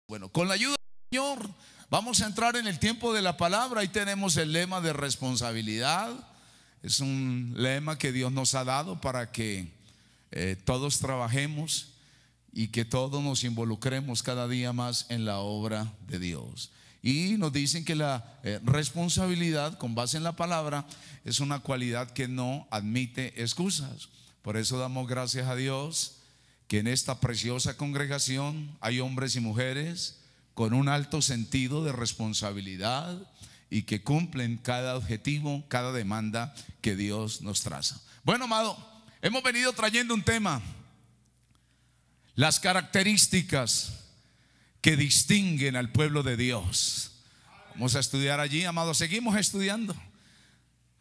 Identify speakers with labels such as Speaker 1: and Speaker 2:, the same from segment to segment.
Speaker 1: Bueno, con la ayuda del Señor vamos a entrar en el tiempo de la palabra. Ahí tenemos el lema de responsabilidad. Es un lema que Dios nos ha dado para que todos trabajemos y que todos nos involucremos cada día más en la obra de Dios. Y nos dicen que la responsabilidad, con base en la palabra, es una cualidad que no admite excusas. Por eso damos gracias a Dios que en esta preciosa congregación hay hombres y mujeres con un alto sentido de responsabilidad y que cumplen cada objetivo, cada demanda que Dios nos traza. Bueno, amado, hemos venido trayendo un tema: las características que distinguen al pueblo de Dios. Vamos a estudiar allí, amado. Seguimos estudiando.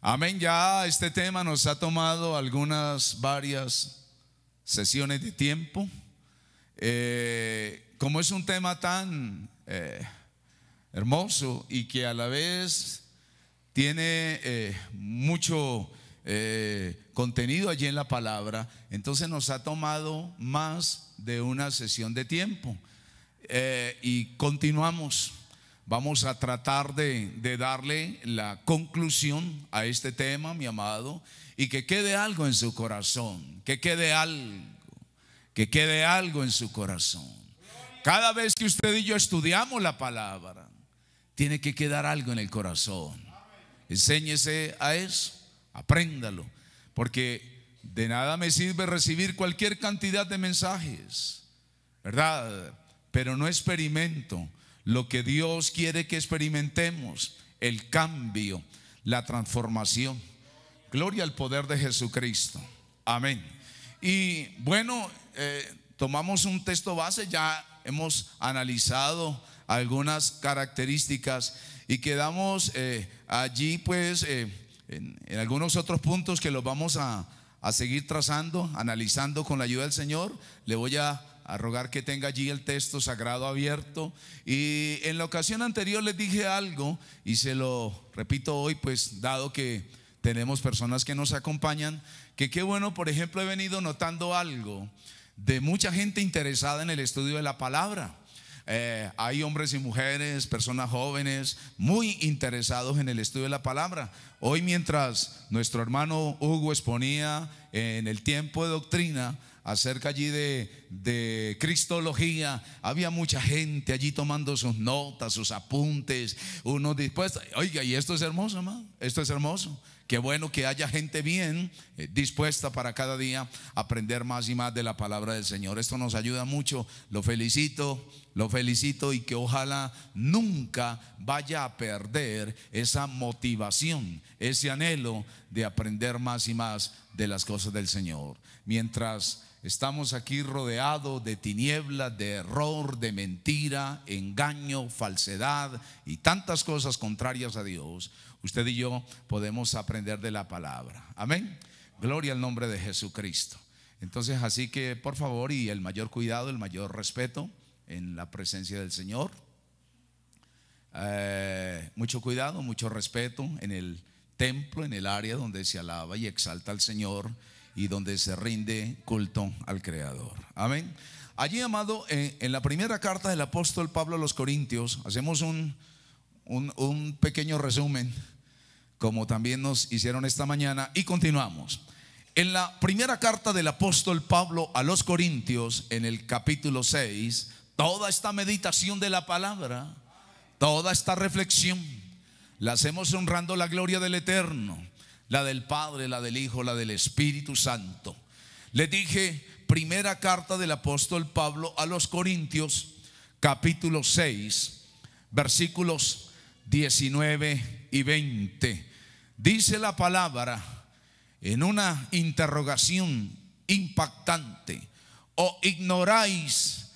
Speaker 1: Amén. Ya este tema nos ha tomado varias sesiones de tiempo. Como es un tema tan hermoso y que a la vez tiene mucho contenido allí en la palabra, entonces nos ha tomado más de una sesión de tiempo. Y continuamos. Vamos a tratar de darle la conclusión a este tema, mi amado, y que quede algo en su corazón, que quede algo en su corazón. Cada vez que usted y yo estudiamos la palabra, tiene que quedar algo en el corazón. Enséñese a eso, apréndalo, porque de nada me sirve recibir cualquier cantidad de mensajes, ¿verdad? Pero no experimento lo que Dios quiere que experimentemos: el cambio, la transformación. Gloria al poder de Jesucristo. Amén. Y bueno, tomamos un texto base, ya hemos analizado algunas características y quedamos allí pues en algunos otros puntos que los vamos a seguir trazando, analizando con la ayuda del Señor. Le voy a rogar que tenga allí el texto sagrado abierto. Y en la ocasión anterior les dije algo y se lo repito hoy, pues dado que tenemos personas que nos acompañan, que qué bueno. Por ejemplo, he venido notando algo de mucha gente interesada en el estudio de la palabra. Hay hombres y mujeres, personas jóvenes muy interesados en el estudio de la palabra. Hoy, mientras nuestro hermano Hugo exponía en el tiempo de doctrina acerca allí de cristología, había mucha gente allí tomando sus notas, sus apuntes, unos dispuestos. Oiga, y esto es hermoso, amado, esto es hermoso. Qué bueno que haya gente bien dispuesta para cada día aprender más y más de la palabra del Señor. Esto nos ayuda mucho. Lo felicito y que ojalá nunca vaya a perder esa motivación, ese anhelo de aprender más y más de las cosas del Señor. Mientras estamos aquí rodeados de tinieblas, de error, de mentira, engaño, falsedad y tantas cosas contrarias a Dios, usted y yo podemos aprender de la palabra. Amén. Gloria al nombre de Jesucristo. Entonces, así que por favor, y el mayor cuidado, el mayor respeto en la presencia del Señor. Mucho cuidado, mucho respeto en el templo, en el área donde se alaba y exalta al Señor y donde se rinde culto al Creador. Amén. Allí, amado, en la primera carta del apóstol Pablo a los Corintios, hacemos un pequeño resumen, como también nos hicieron esta mañana, y continuamos. En la primera carta del apóstol Pablo a los Corintios, en el capítulo 6, toda esta meditación de la palabra, toda esta reflexión, la hacemos honrando la gloria del Eterno, la del Padre, la del Hijo, la del Espíritu Santo. Les dije, primera carta del apóstol Pablo a los Corintios, capítulo 6, versículos 19 y 20. Dice la palabra en una interrogación impactante: ¿o ignoráis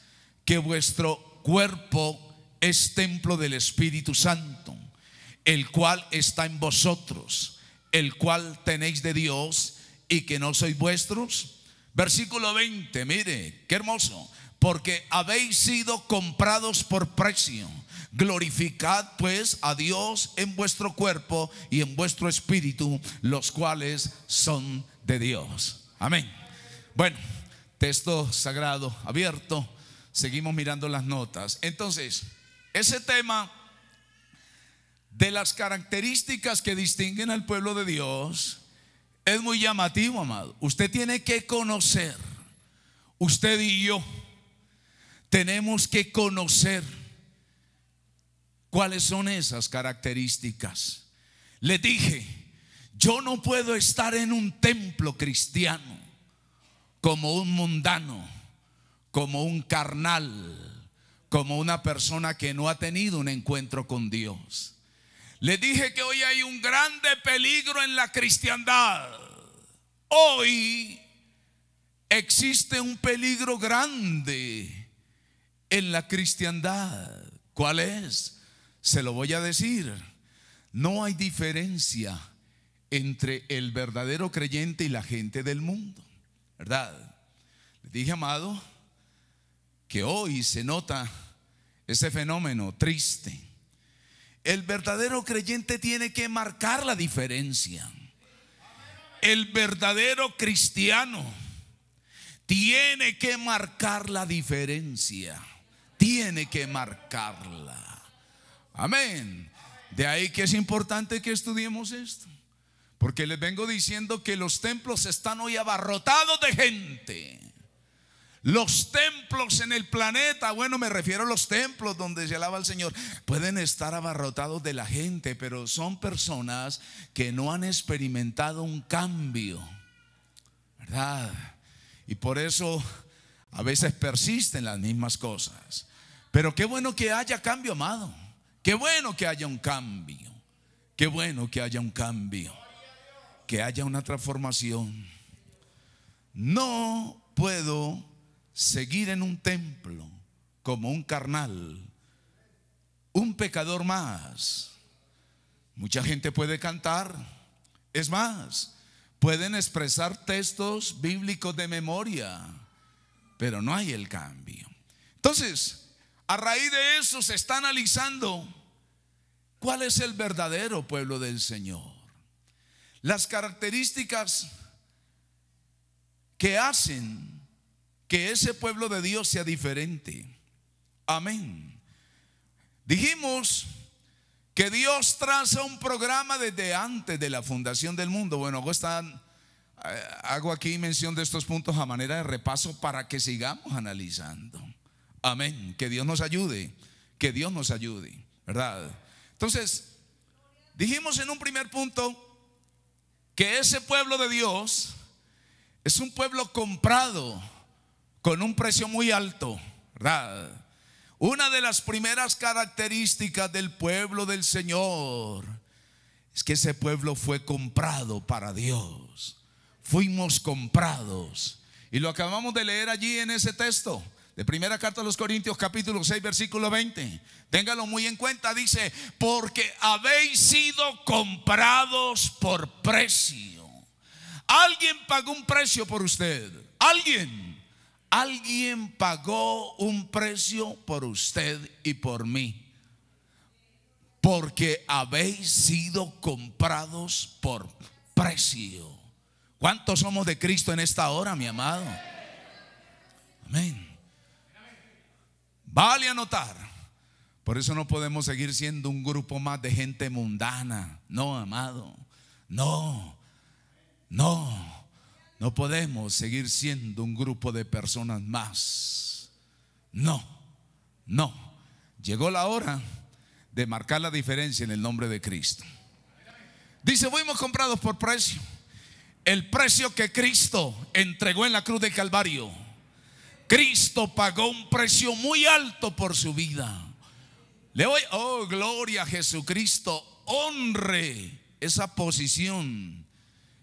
Speaker 1: que vuestro cuerpo es templo del Espíritu Santo, el cual está en vosotros, el cual tenéis de Dios, y que no sois vuestros? Versículo 20, mire, qué hermoso: porque habéis sido comprados por precio. Glorificad pues a Dios en vuestro cuerpo y en vuestro espíritu, los cuales son de Dios. Amén. Bueno, texto sagrado abierto. seguimos mirando las notas. Entonces, ese tema de las características que distinguen al pueblo de Dios es muy llamativo, amado. Usted tiene que conocer, usted y yo tenemos que conocer cuáles son esas características. Le dije, yo no puedo estar en un templo cristiano como un mundano, como un carnal, como una persona que no ha tenido un encuentro con Dios. Le dije que hoy hay un grande peligro en la cristiandad. Hoy existe un peligro grande en la cristiandad. ¿Cuál es? Se lo voy a decir. No hay diferencia entre el verdadero creyente y la gente del mundo, ¿verdad? Le dije, amado, que hoy se nota ese fenómeno triste. El verdadero creyente tiene que marcar la diferencia. El verdadero cristiano tiene que marcar la diferencia. Tiene que marcarla. Amén. De ahí que es importante que estudiemos esto, porque les vengo diciendo que los templos están hoy abarrotados de gente. Los templos en el planeta, bueno, me refiero a los templos donde se alaba al Señor, pueden estar abarrotados de la gente, pero son personas que no han experimentado un cambio, ¿verdad? Y por eso a veces persisten las mismas cosas. Pero qué bueno que haya cambio, amado. Qué bueno que haya un cambio. Qué bueno que haya un cambio, que haya una transformación. No puedo seguir en un templo como un carnal, un pecador más. Mucha gente puede cantar, es más, pueden expresar textos bíblicos de memoria, pero no hay el cambio. Entonces, a raíz de eso se está analizando cuál es el verdadero pueblo del Señor. Las características que hacen que ese pueblo de Dios sea diferente. Amén. Dijimos que Dios traza un programa desde antes de la fundación del mundo. Bueno, hago aquí mención de estos puntos a manera de repaso para que sigamos analizando. Amén. Que Dios nos ayude. Que Dios nos ayude, ¿verdad? Entonces, dijimos en un primer punto que ese pueblo de Dios es un pueblo comprado con un precio muy alto, ¿verdad? Una de las primeras características del pueblo del Señor es que ese pueblo fue comprado para Dios. Fuimos comprados. Y lo acabamos de leer allí en ese texto de primera carta a los Corintios, capítulo 6, versículo 20. Téngalo muy en cuenta. Dice: porque habéis sido comprados por precio. Alguien pagó un precio por usted. Alguien pagó un precio por usted y por mí. Porque habéis sido comprados por precio. ¿Cuántos somos de Cristo en esta hora, mi amado? Amén. Vale anotar. Por eso no podemos seguir siendo un grupo más de gente mundana. No, amado. No podemos seguir siendo un grupo de personas más. No. Llegó la hora de marcar la diferencia en el nombre de Cristo. Dice: fuimos comprados por precio. El precio que Cristo entregó en la cruz del Calvario. Cristo pagó un precio muy alto por su vida. Le doy, oh, gloria a Jesucristo. Honre esa posición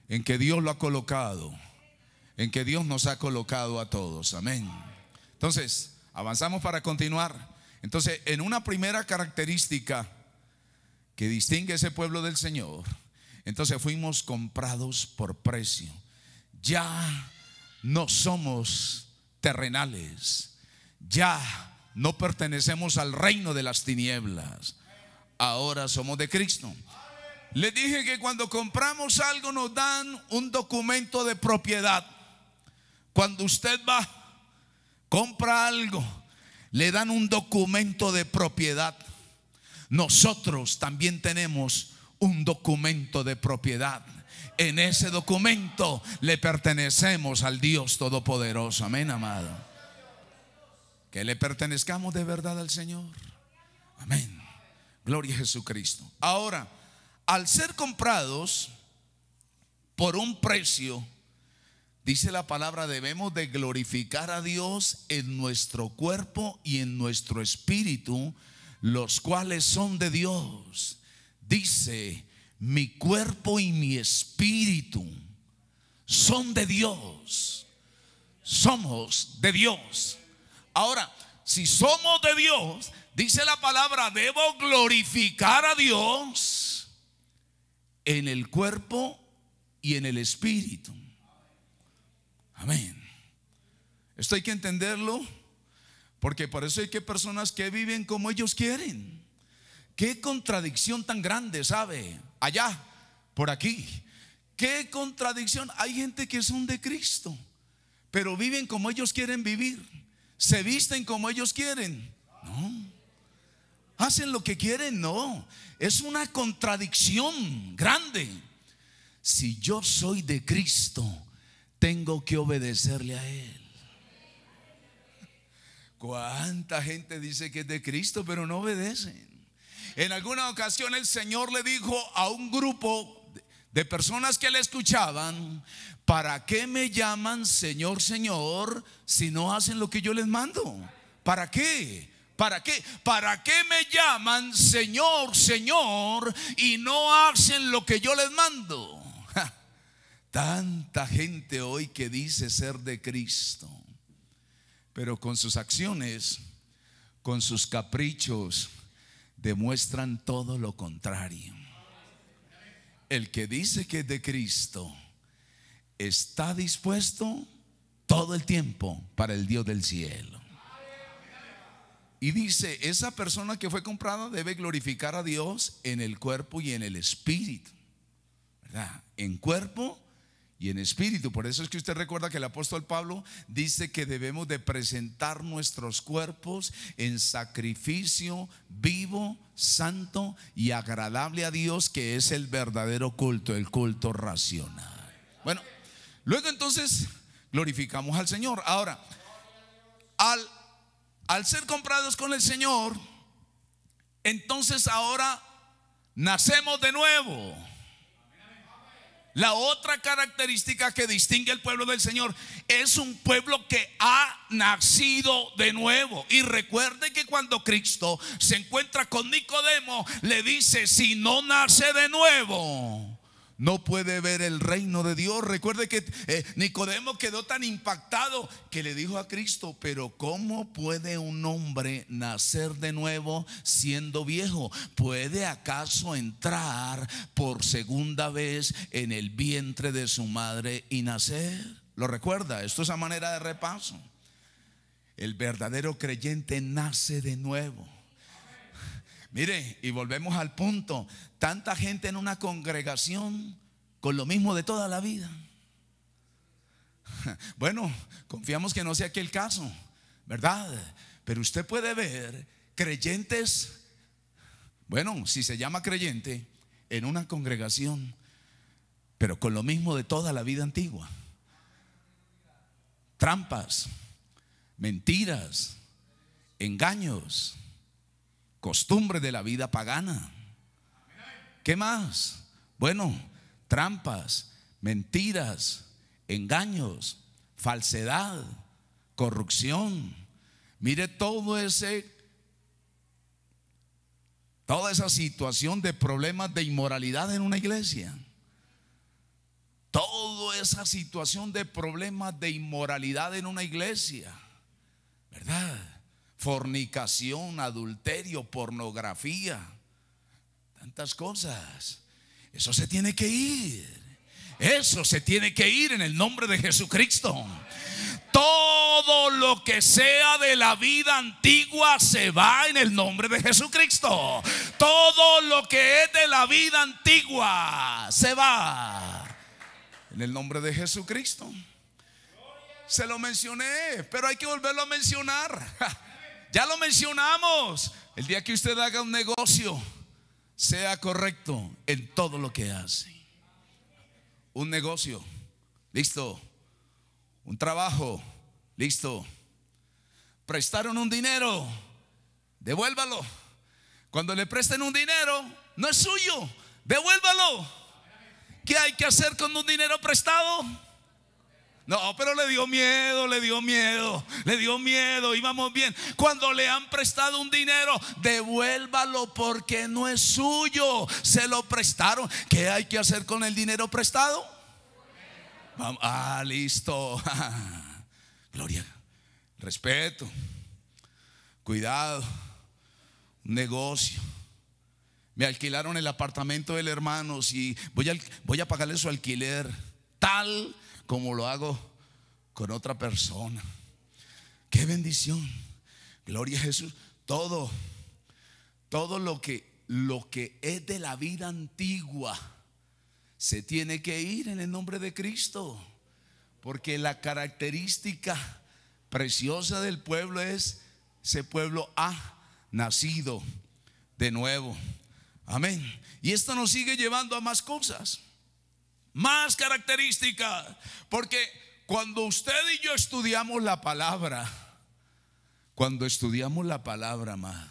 Speaker 1: en que Dios lo ha colocado, en que Dios nos ha colocado a todos. Amén. Entonces, avanzamos para continuar. Entonces, en una primera característica que distingue a ese pueblo del Señor, entonces fuimos comprados por precio. Ya no somos terrenales. Ya no pertenecemos al reino de las tinieblas. Ahora somos de Cristo. Les dije que cuando compramos algo nos dan un documento de propiedad. Cuando usted va, compra algo, le dan un documento de propiedad. Nosotros también tenemos un documento de propiedad. En ese documento le pertenecemos al Dios Todopoderoso. Amén, amado. Que le pertenezcamos de verdad al Señor. Amén. Gloria a Jesucristo. Ahora, al ser comprados por un precio, dice la palabra, debemos de glorificar a Dios en nuestro cuerpo y en nuestro espíritu, los cuales son de Dios. Dice, mi cuerpo y mi espíritu son de Dios. Somos de Dios. Ahora, si somos de Dios, dice la palabra, debo glorificar a Dios en el cuerpo y en el espíritu. Amén. Esto hay que entenderlo, porque por eso hay que personas que viven como ellos quieren. Qué contradicción tan grande, ¿sabe? Allá, por aquí. Qué contradicción. Hay gente que son de Cristo, pero viven como ellos quieren vivir. Se visten como ellos quieren. No. Hacen lo que quieren. No. Es una contradicción grande. Si yo soy de Cristo, tengo que obedecerle a Él. ¿Cuánta gente dice que es de Cristo, pero no obedecen? En alguna ocasión el Señor le dijo a un grupo de personas que le escuchaban: ¿para qué me llaman Señor, Señor, si no hacen lo que yo les mando? ¿Para qué? ¿Para qué? ¿Para qué me llaman Señor, Señor y no hacen lo que yo les mando? Tanta gente hoy que dice ser de Cristo, pero con sus acciones, con sus caprichos, demuestran todo lo contrario. El que dice que es de Cristo está dispuesto todo el tiempo para el Dios del cielo. Y dice, esa persona que fue comprada debe glorificar a Dios en el cuerpo y en el espíritu, ¿verdad? En cuerpo y en espíritu. Por eso es que usted recuerda que el apóstol Pablo dice que debemos de presentar nuestros cuerpos en sacrificio vivo, santo y agradable a Dios, que es el verdadero culto, el culto racional. Bueno, luego entonces glorificamos al Señor. Ahora, al ser comprados con el Señor, entonces ahora nacemos de nuevo. La otra característica que distingue al pueblo del Señor es un pueblo que ha nacido de nuevo. Y recuerde que cuando Cristo se encuentra con Nicodemo, le dice: si no nace de nuevo, no puede ver el reino de Dios. Recuerde que Nicodemo quedó tan impactado que le dijo a Cristo: pero ¿cómo puede un hombre nacer de nuevo siendo viejo? ¿Puede acaso entrar por segunda vez en el vientre de su madre y nacer? ¿Lo recuerda? Esto es a manera de repaso. El verdadero creyente nace de nuevo. Mire, y volvemos al punto. Tanta gente en una congregación con lo mismo de toda la vida. Bueno, confiamos que no sea aquel caso, ¿verdad? Pero usted puede ver creyentes, bueno, si se llama creyente, en una congregación, pero con lo mismo de toda la vida antigua. Trampas, mentiras, engaños, costumbres de la vida pagana. ¿Qué más? Bueno, trampas, mentiras, engaños, falsedad, corrupción. Mire toda esa situación de problemas de inmoralidad en una iglesia. Toda esa situación de problemas de inmoralidad en una iglesia, ¿verdad? Fornicación, adulterio, pornografía, tantas cosas. Eso se tiene que ir. Eso se tiene que ir en el nombre de Jesucristo. Todo lo que sea de la vida antigua se va en el nombre de Jesucristo. Todo lo que es de la vida antigua se va en el nombre de Jesucristo. Se lo mencioné, pero hay que volverlo a mencionar. Ya lo mencionamos. El día que usted haga un negocio, sea correcto en todo lo que hace. Un negocio, listo. Un trabajo, listo. Prestaron un dinero, devuélvalo. Cuando le presten un dinero, no es suyo, devuélvalo. ¿Qué hay que hacer con un dinero prestado? No, pero le dio miedo, íbamos bien. Cuando le han prestado un dinero, devuélvalo porque no es suyo, se lo prestaron. ¿Qué hay que hacer con el dinero prestado? Vamos, listo. Gloria, respeto, cuidado. Un negocio. Me alquilaron el apartamento del hermano y voy a pagarle su alquiler tal como lo hago con otra persona. Qué bendición. Gloria a Jesús. Todo lo que es de la vida antigua se tiene que ir en el nombre de Cristo, porque la característica preciosa del pueblo es: ese pueblo ha nacido de nuevo. Amén. Y esto nos sigue llevando a más cosas, más características, porque cuando usted y yo estudiamos la palabra, amado,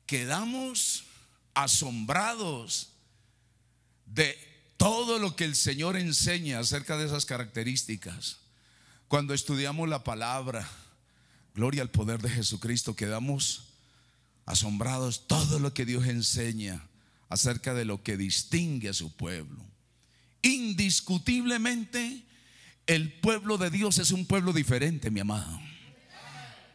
Speaker 1: quedamos asombrados de todo lo que el Señor enseña acerca de esas características. Cuando estudiamos la palabra, gloria al poder de Jesucristo, quedamos asombrados todo lo que Dios enseña acerca de lo que distingue a su pueblo. Indiscutiblemente el pueblo de Dios es un pueblo diferente, mi amado.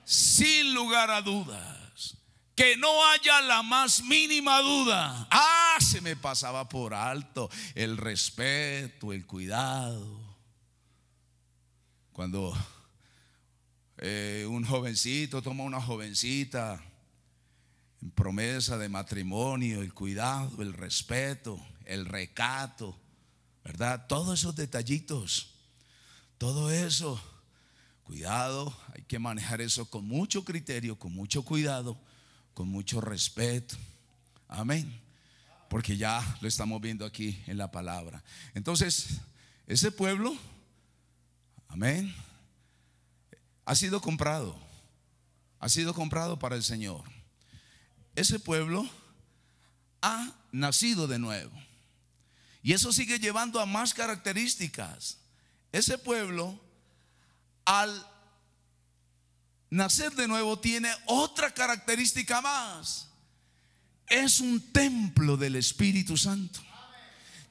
Speaker 1: Sin lugar a dudas, que no haya la más mínima duda. Se me pasaba por alto el respeto, el cuidado. Cuando un jovencito toma una jovencita en promesa de matrimonio, el cuidado, el respeto, el recato, ¿verdad? Todos esos detallitos, todo eso, cuidado, hay que manejar eso con mucho criterio, con mucho cuidado, con mucho respeto. Amén. Porque ya lo estamos viendo aquí en la palabra. Entonces, ese pueblo, amén, ha sido comprado para el Señor. Ese pueblo ha nacido de nuevo. Y eso sigue llevando a más características. Ese pueblo, al nacer de nuevo, tiene otra característica más: es un templo del Espíritu Santo.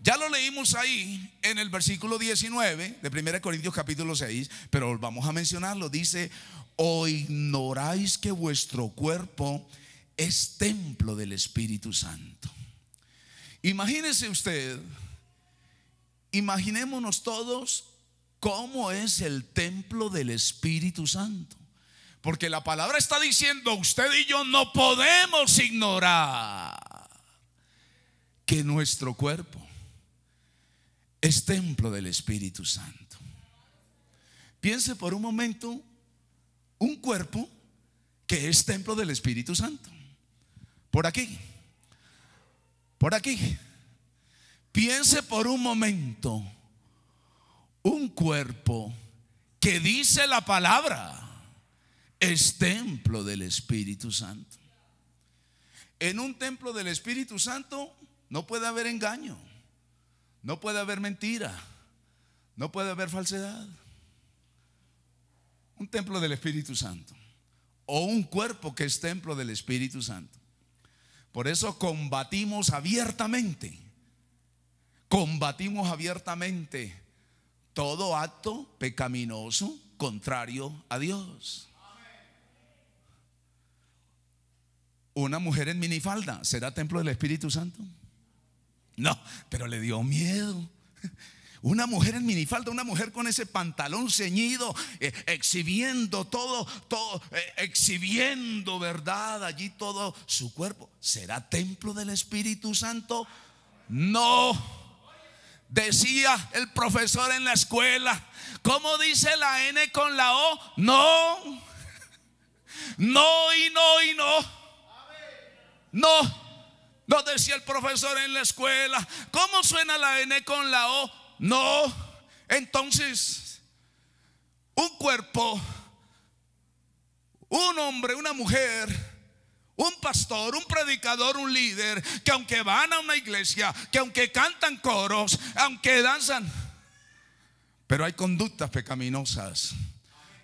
Speaker 1: Ya lo leímos ahí en el versículo 19 de 1 Corintios capítulo 6, pero vamos a mencionarlo. Dice: ¿o ignoráis que vuestro cuerpo es templo del Espíritu Santo? Imagínese usted, imaginémonos todos cómo es el templo del Espíritu Santo. Porque la palabra está diciendo: usted y yo no podemos ignorar que nuestro cuerpo es templo del Espíritu Santo. Piense por un momento, un cuerpo que es templo del Espíritu Santo. Por aquí. Piense por un momento, un cuerpo que dice la palabra es templo del Espíritu Santo. En un templo del Espíritu Santo no puede haber engaño, no puede haber mentira, no puede haber falsedad. Un templo del Espíritu Santo, o un cuerpo que es templo del Espíritu Santo. Por eso combatimos abiertamente todo acto pecaminoso contrario a Dios. Una mujer en minifalda, ¿será templo del Espíritu Santo? No, pero le dio miedo. Una mujer en minifalda, una mujer con ese pantalón ceñido, exhibiendo todo, exhibiendo, ¿verdad? Allí todo su cuerpo. ¿Será templo del Espíritu Santo? No. Decía el profesor en la escuela: ¿cómo dice la N con la O? No. No y no y no. No decía el profesor en la escuela, ¿cómo suena la N con la O? No. Entonces, un cuerpo, un hombre, una mujer, un pastor, un predicador, un líder, que aunque van a una iglesia, que aunque cantan coros, aunque danzan, pero hay conductas pecaminosas,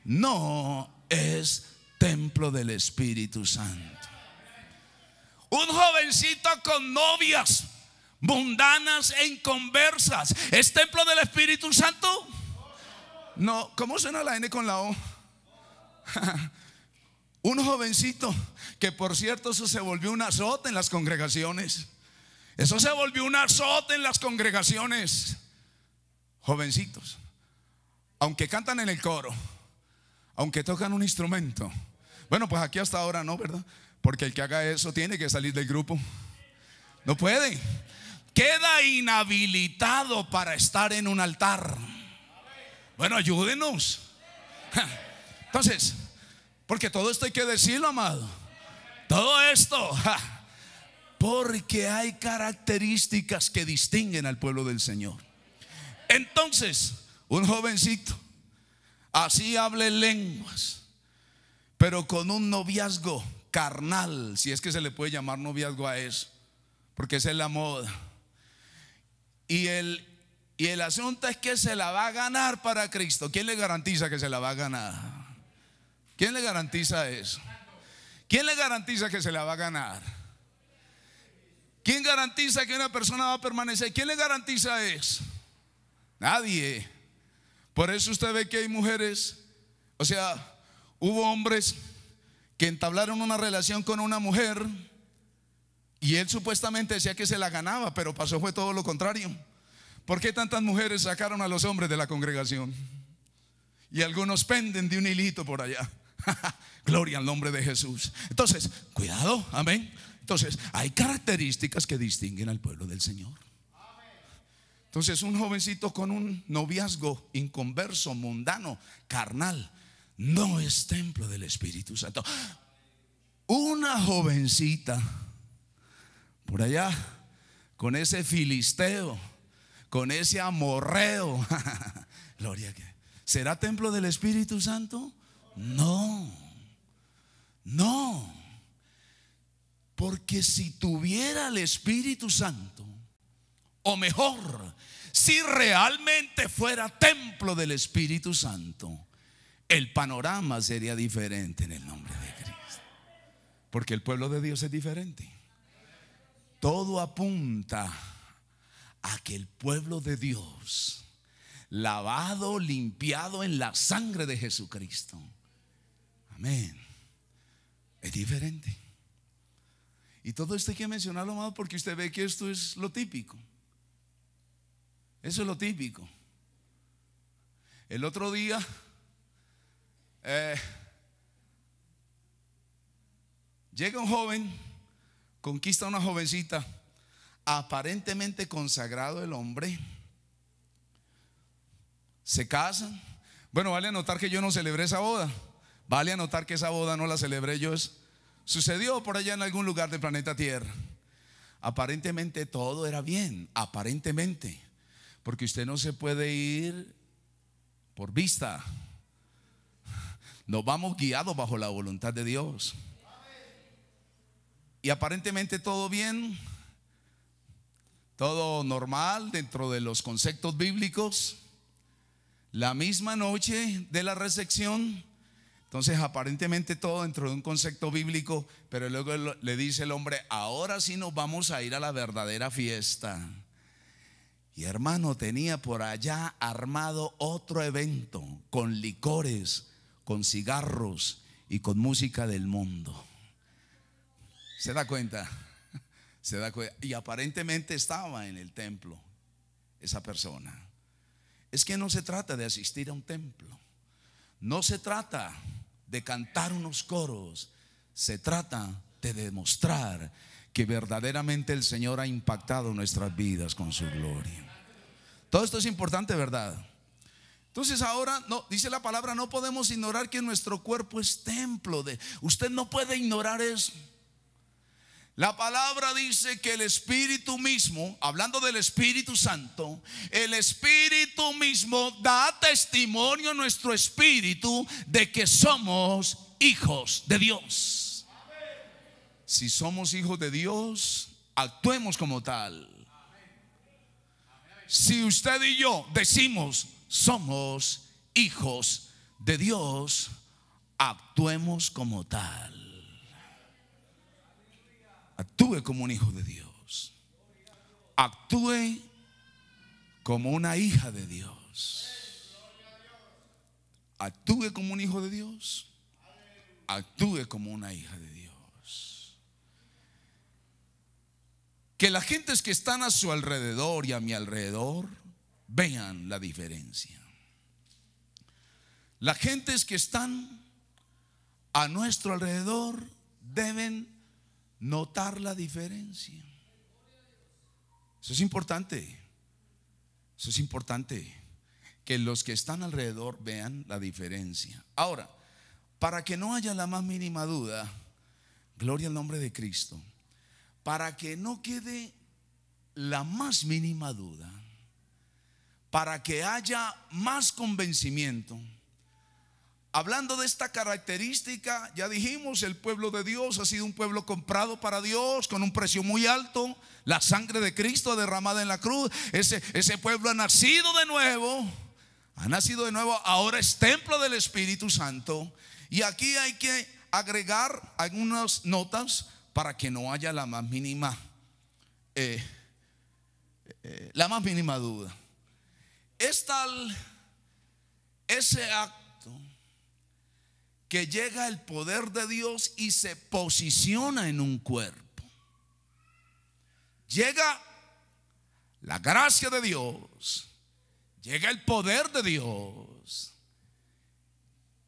Speaker 1: no es templo del Espíritu Santo. Un jovencito con novias mundanas e inconversas, ¿es templo del Espíritu Santo? No. ¿Cómo suena la N con la O? Un jovencito que, por cierto, eso se volvió un azote en las congregaciones. Eso se volvió un azote en las congregaciones. Jovencitos, aunque cantan en el coro, aunque tocan un instrumento. Bueno, pues aquí hasta ahora no, ¿verdad? Porque el que haga eso tiene que salir del grupo. No puede. Queda inhabilitado para estar en un altar. Bueno, ayúdenos. Entonces, porque todo esto hay que decirlo, amado. Todo esto, porque hay características que distinguen al pueblo del Señor. Entonces, un jovencito así hable lenguas, pero con un noviazgo carnal, si es que se le puede llamar noviazgo a eso, porque esa es la moda. Y el asunto es que se la va a ganar para Cristo. ¿Quién le garantiza que se la va a ganar? ¿Quién le garantiza eso? ¿Quién le garantiza que se la va a ganar? ¿Quién garantiza que una persona va a permanecer? ¿Quién le garantiza eso? Nadie. Por eso usted ve que hay mujeres, o sea, hubo hombres que entablaron una relación con una mujer y él supuestamente decía que se la ganaba, pero fue todo lo contrario. ¿Por qué tantas mujeres sacaron a los hombres de la congregación? Y algunos penden de un hilito por allá. Gloria al nombre de Jesús. Entonces, cuidado, amén. Entonces, hay características que distinguen al pueblo del Señor. Entonces, un jovencito con un noviazgo inconverso, mundano, carnal, no es templo del Espíritu Santo. Una jovencita por allá con ese filisteo, con ese amorreo, gloria, ¿será templo del Espíritu Santo? No. Porque si tuviera el Espíritu Santo, o mejor, si realmente fuera templo del Espíritu Santo, el panorama sería diferente en el nombre de Cristo. Porque el pueblo de Dios es diferente. Todo apunta a que el pueblo de Dios, lavado, limpiado en la sangre de Jesucristo, amén, es diferente. Y todo esto hay que mencionarlo, amado, porque usted ve que esto es lo típico. Eso es lo típico. El otro día llega un joven, conquista a una jovencita, aparentemente consagrado el hombre, se casan. Bueno, vale a notar que yo no celebré esa boda. Vale a notar que esa boda no la celebré yo. Sucedió por allá en algún lugar del planeta Tierra. Aparentemente todo era bien, aparentemente, porque usted no se puede ir por vista. Nos vamos guiados bajo la voluntad de Dios. Y aparentemente todo bien, todo normal dentro de los conceptos bíblicos. La misma noche de la recepción, entonces aparentemente todo dentro de un concepto bíblico, pero luego le dice el hombre: ahora sí nos vamos a ir a la verdadera fiesta. Y hermano, tenía por allá armado otro evento con licores, con cigarros y con música del mundo. ¿Se da cuenta? Se da cuenta. Y aparentemente estaba en el templo esa persona. Es que no se trata de asistir a un templo, no se trata de cantar unos coros, se trata de demostrar que verdaderamente el Señor ha impactado nuestras vidas con su gloria. Todo esto es importante, ¿verdad? Entonces ahora no, dice la palabra, no podemos ignorar que nuestro cuerpo es templo de. Usted no puede ignorar eso. La palabra dice que el Espíritu mismo, hablando del Espíritu Santo, el Espíritu mismo da testimonio a nuestro espíritu de que somos hijos de Dios. Si somos hijos de Dios, actuemos como tal. Si usted y yo decimos somos hijos de Dios, actuemos como tal. Actúe como un hijo de Dios. Actúe como una hija de Dios. Actúe como un hijo de Dios. Actúe como una hija de Dios. Que las gentes que están a su alrededor y a mi alrededor vean la diferencia. Las gentes que están a nuestro alrededor deben notar la diferencia. Eso es importante. Eso es importante, que los que están alrededor vean la diferencia. Ahora, para que no haya la más mínima duda, gloria al nombre de Cristo, para que no quede la más mínima duda, para que haya más convencimiento, hablando de esta característica, ya dijimos, el pueblo de Dios ha sido un pueblo comprado para Dios con un precio muy alto. La sangre de Cristo derramada en la cruz. Ese pueblo ha nacido de nuevo. Ha nacido de nuevo. Ahora es templo del Espíritu Santo. Y aquí hay que agregar algunas notas para que no haya la más mínima duda. Es tal ese acto que llega el poder de Dios y se posiciona en un cuerpo. Llega la gracia de Dios, llega el poder de Dios,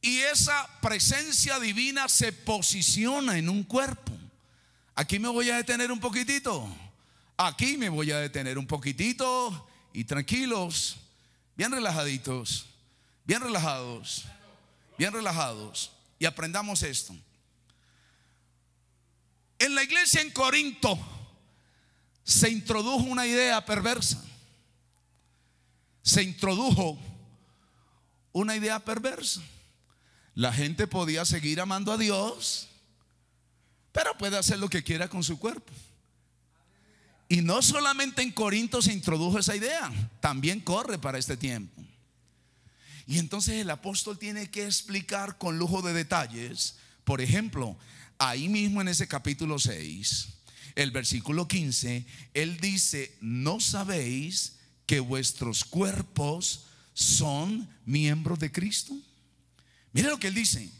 Speaker 1: y esa presencia divina se posiciona en un cuerpo. Aquí me voy a detener un poquitito. Aquí me voy a detener un poquitito. Y tranquilos, bien relajaditos, bien relajados, bien relajados, y aprendamos esto. En la iglesia en Corinto se introdujo una idea perversa. Se introdujo una idea perversa. La gente podía seguir amando a Dios, pero puede hacer lo que quiera con su cuerpo. Y no solamente en Corinto se introdujo esa idea, también corre para este tiempo. Y entonces el apóstol tiene que explicar con lujo de detalles. Por ejemplo, ahí mismo en ese capítulo 6, el versículo 15, él dice: ¿no sabéis que vuestros cuerpos son miembros de Cristo? Mire lo que él dice: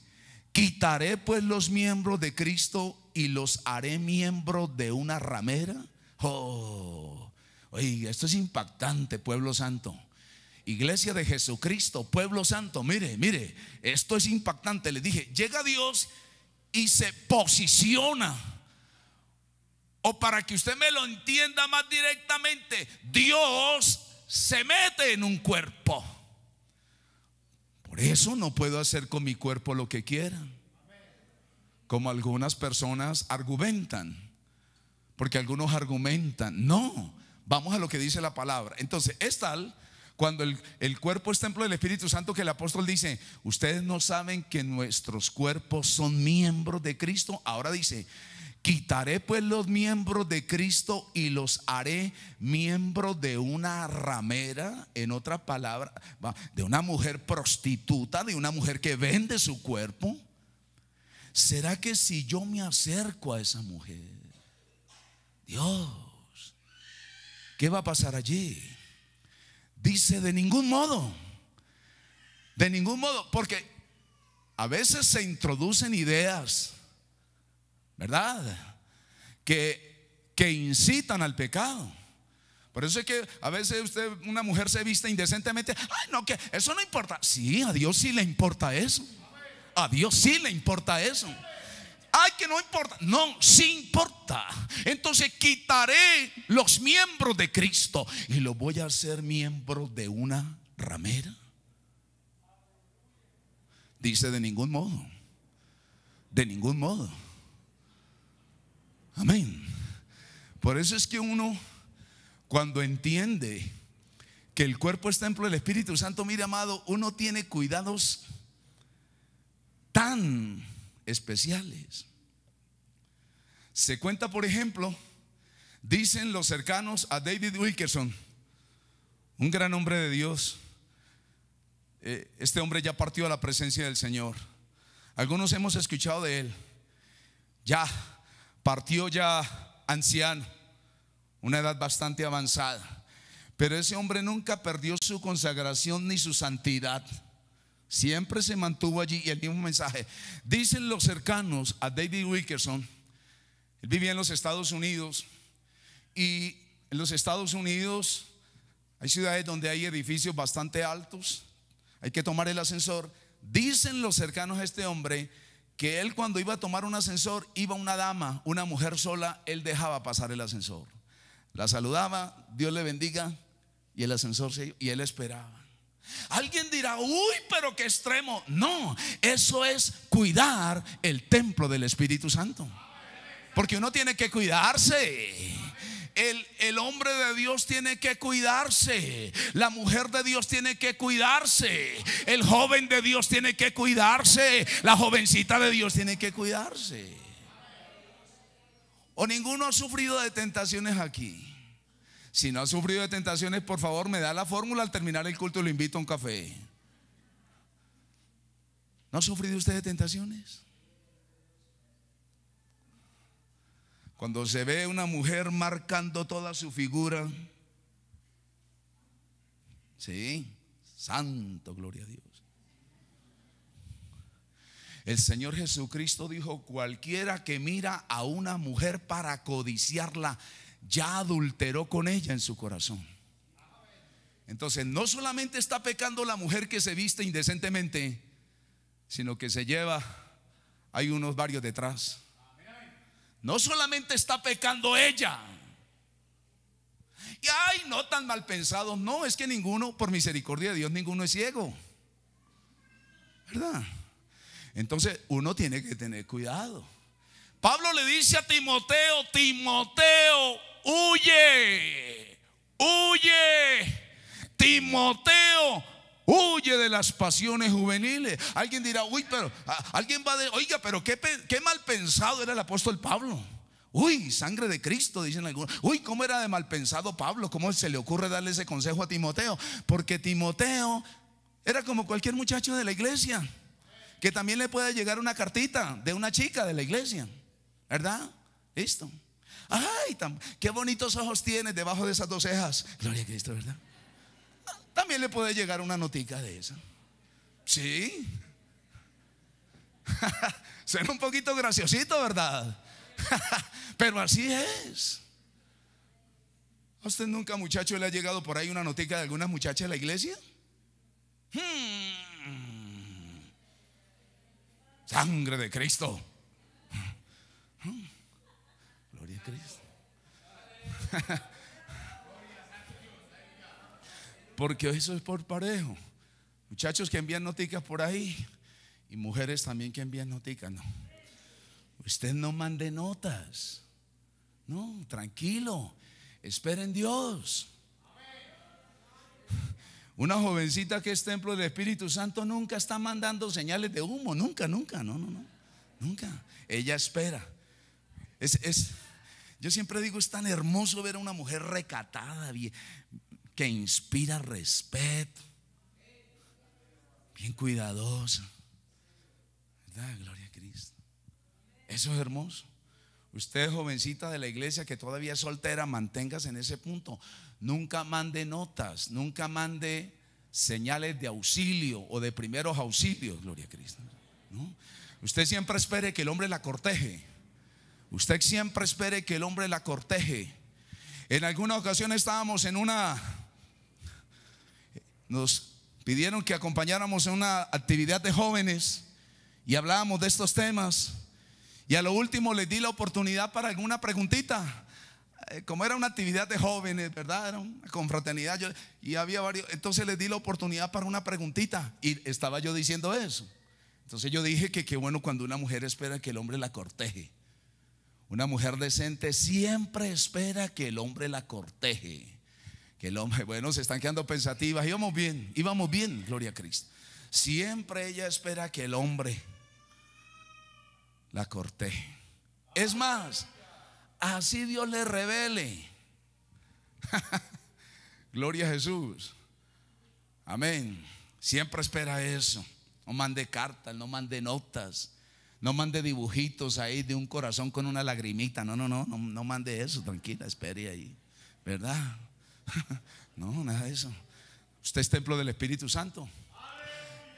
Speaker 1: quitaré pues los miembros de Cristo y los haré miembros de una ramera. Oiga, esto es impactante, pueblo santo. Iglesia de Jesucristo, pueblo santo, mire, esto es impactante. Le dije, llega Dios y se posiciona. O para que usted me lo entienda más directamente, Dios se mete en un cuerpo. Por eso no puedo hacer con mi cuerpo lo que quiera, como algunas personas argumentan. Porque algunos argumentan, no, vamos a lo que dice la palabra. Entonces es tal, cuando el cuerpo es templo del Espíritu Santo, que el apóstol dice: ustedes no saben que nuestros cuerpos son miembros de Cristo. Ahora dice: quitaré pues los miembros de Cristo y los haré miembros de una ramera. En otra palabra, de una mujer prostituta, de una mujer que vende su cuerpo. ¿Será que si yo me acerco a esa mujer, Dios, qué va a pasar allí? Dice: de ningún modo. De ningún modo. Porque a veces se introducen ideas, ¿verdad?, que incitan al pecado. Por eso es que a veces una mujer se viste indecentemente. Ay, no, que eso no importa. Sí, a Dios sí le importa eso. A Dios sí le importa eso. Ay, que no importa. No, sí importa. Entonces quitaré los miembros de Cristo y los voy a hacer miembros de una ramera. Dice de ningún modo. De ningún modo. Amén. Por eso es que uno, cuando entiende que el cuerpo es templo del Espíritu Santo, mire amado, uno tiene cuidados tan especiales. Se cuenta, por ejemplo, dicen los cercanos a David Wilkerson, un gran hombre de Dios. Este hombre ya partió a la presencia del Señor. Algunos hemos escuchado de él. Ya partió, ya anciano, una edad bastante avanzada. Pero ese hombre nunca perdió su consagración ni su santidad. Siempre se mantuvo allí. Y el mismo mensaje. Dicen los cercanos a David Wilkerson, él vivía en los Estados Unidos. Y en los Estados Unidos hay ciudades donde hay edificios bastante altos, hay que tomar el ascensor. Dicen los cercanos a este hombre que él, cuando iba a tomar un ascensor, iba una dama, una mujer sola, él dejaba pasar el ascensor, la saludaba, Dios le bendiga, y el ascensor se iba, y él esperaba. Alguien dirá, uy, pero qué extremo. No, eso es cuidar el templo del Espíritu Santo. Porque uno tiene que cuidarse. El hombre de Dios tiene que cuidarse. La mujer de Dios tiene que cuidarse. El joven de Dios tiene que cuidarse. La jovencita de Dios tiene que cuidarse. ¿O ninguno ha sufrido de tentaciones aquí? Si no ha sufrido de tentaciones, por favor me da la fórmula al terminar el culto y lo invito a un café. ¿No ha sufrido usted de tentaciones? Cuando se ve una mujer marcando toda su figura. Sí, santo, gloria a Dios. El Señor Jesucristo dijo: cualquiera que mira a una mujer para codiciarla, ya adulteró con ella en su corazón. Entonces no solamente está pecando la mujer que se viste indecentemente, sino que se lleva, hay unos varios detrás. No solamente está pecando ella. Y ay, no tan mal pensados. No, es que ninguno, por misericordia de Dios, ninguno es ciego, ¿verdad? Entonces uno tiene que tener cuidado. Pablo le dice a Timoteo: Timoteo, huye, huye. Timoteo, huye de las pasiones juveniles. Alguien dirá, uy, pero alguien va a decir, oiga, pero qué mal pensado era el apóstol Pablo. Uy, sangre de Cristo, dicen algunos. Uy, cómo era de mal pensado Pablo. ¿Cómo se le ocurre darle ese consejo a Timoteo? Porque Timoteo era como cualquier muchacho de la iglesia, que también le puede llegar una cartita de una chica de la iglesia, ¿verdad? Listo. Ay, qué bonitos ojos tienes debajo de esas dos cejas. Gloria a Cristo, ¿verdad? También le puede llegar una notica de esa. Sí. Suena un poquito graciosito, ¿verdad? Pero así es. ¿A usted nunca, muchacho, le ha llegado por ahí una notica de alguna muchacha de la iglesia? Sangre de Cristo. Gloria a Cristo. Porque eso es por parejo. Muchachos que envían noticas por ahí y mujeres también que envían noticas. No, usted no mande notas. No, tranquilo, espere en Dios. Una jovencita que es templo del Espíritu Santo nunca está mandando señales de humo. Nunca, nunca, no, nunca. Ella espera. Yo siempre digo, es tan hermoso ver a una mujer recatada, que inspira respeto, bien cuidadosa, ¿verdad? Gloria a Cristo. Eso es hermoso. Usted, jovencita de la iglesia que todavía es soltera, manténgase en ese punto. Nunca mande notas, nunca mande señales de auxilio o de primeros auxilios. Gloria a Cristo, ¿no? Usted siempre espere que el hombre la corteje. Usted siempre espere que el hombre la corteje. En alguna ocasión estábamos en nos pidieron que acompañáramos en una actividad de jóvenes y hablábamos de estos temas. Y a lo último les di la oportunidad para alguna preguntita. Como era una actividad de jóvenes, ¿verdad? Era una confraternidad, y había varios. Entonces les di la oportunidad para una preguntita. Y estaba yo diciendo eso. Entonces yo dije que qué bueno cuando una mujer espera que el hombre la corteje. Una mujer decente siempre espera que el hombre la corteje. Que el hombre, bueno, se están quedando pensativas. Íbamos bien, gloria a Cristo. Siempre ella espera que el hombre la corteje. Es más, así Dios le revele. Gloria a Jesús. Amén. Siempre espera eso. No mande cartas, no mande notas, no mande dibujitos ahí de un corazón con una lagrimita. No mande eso, tranquila, espere ahí, ¿verdad? No, nada de eso. Usted es templo del Espíritu Santo.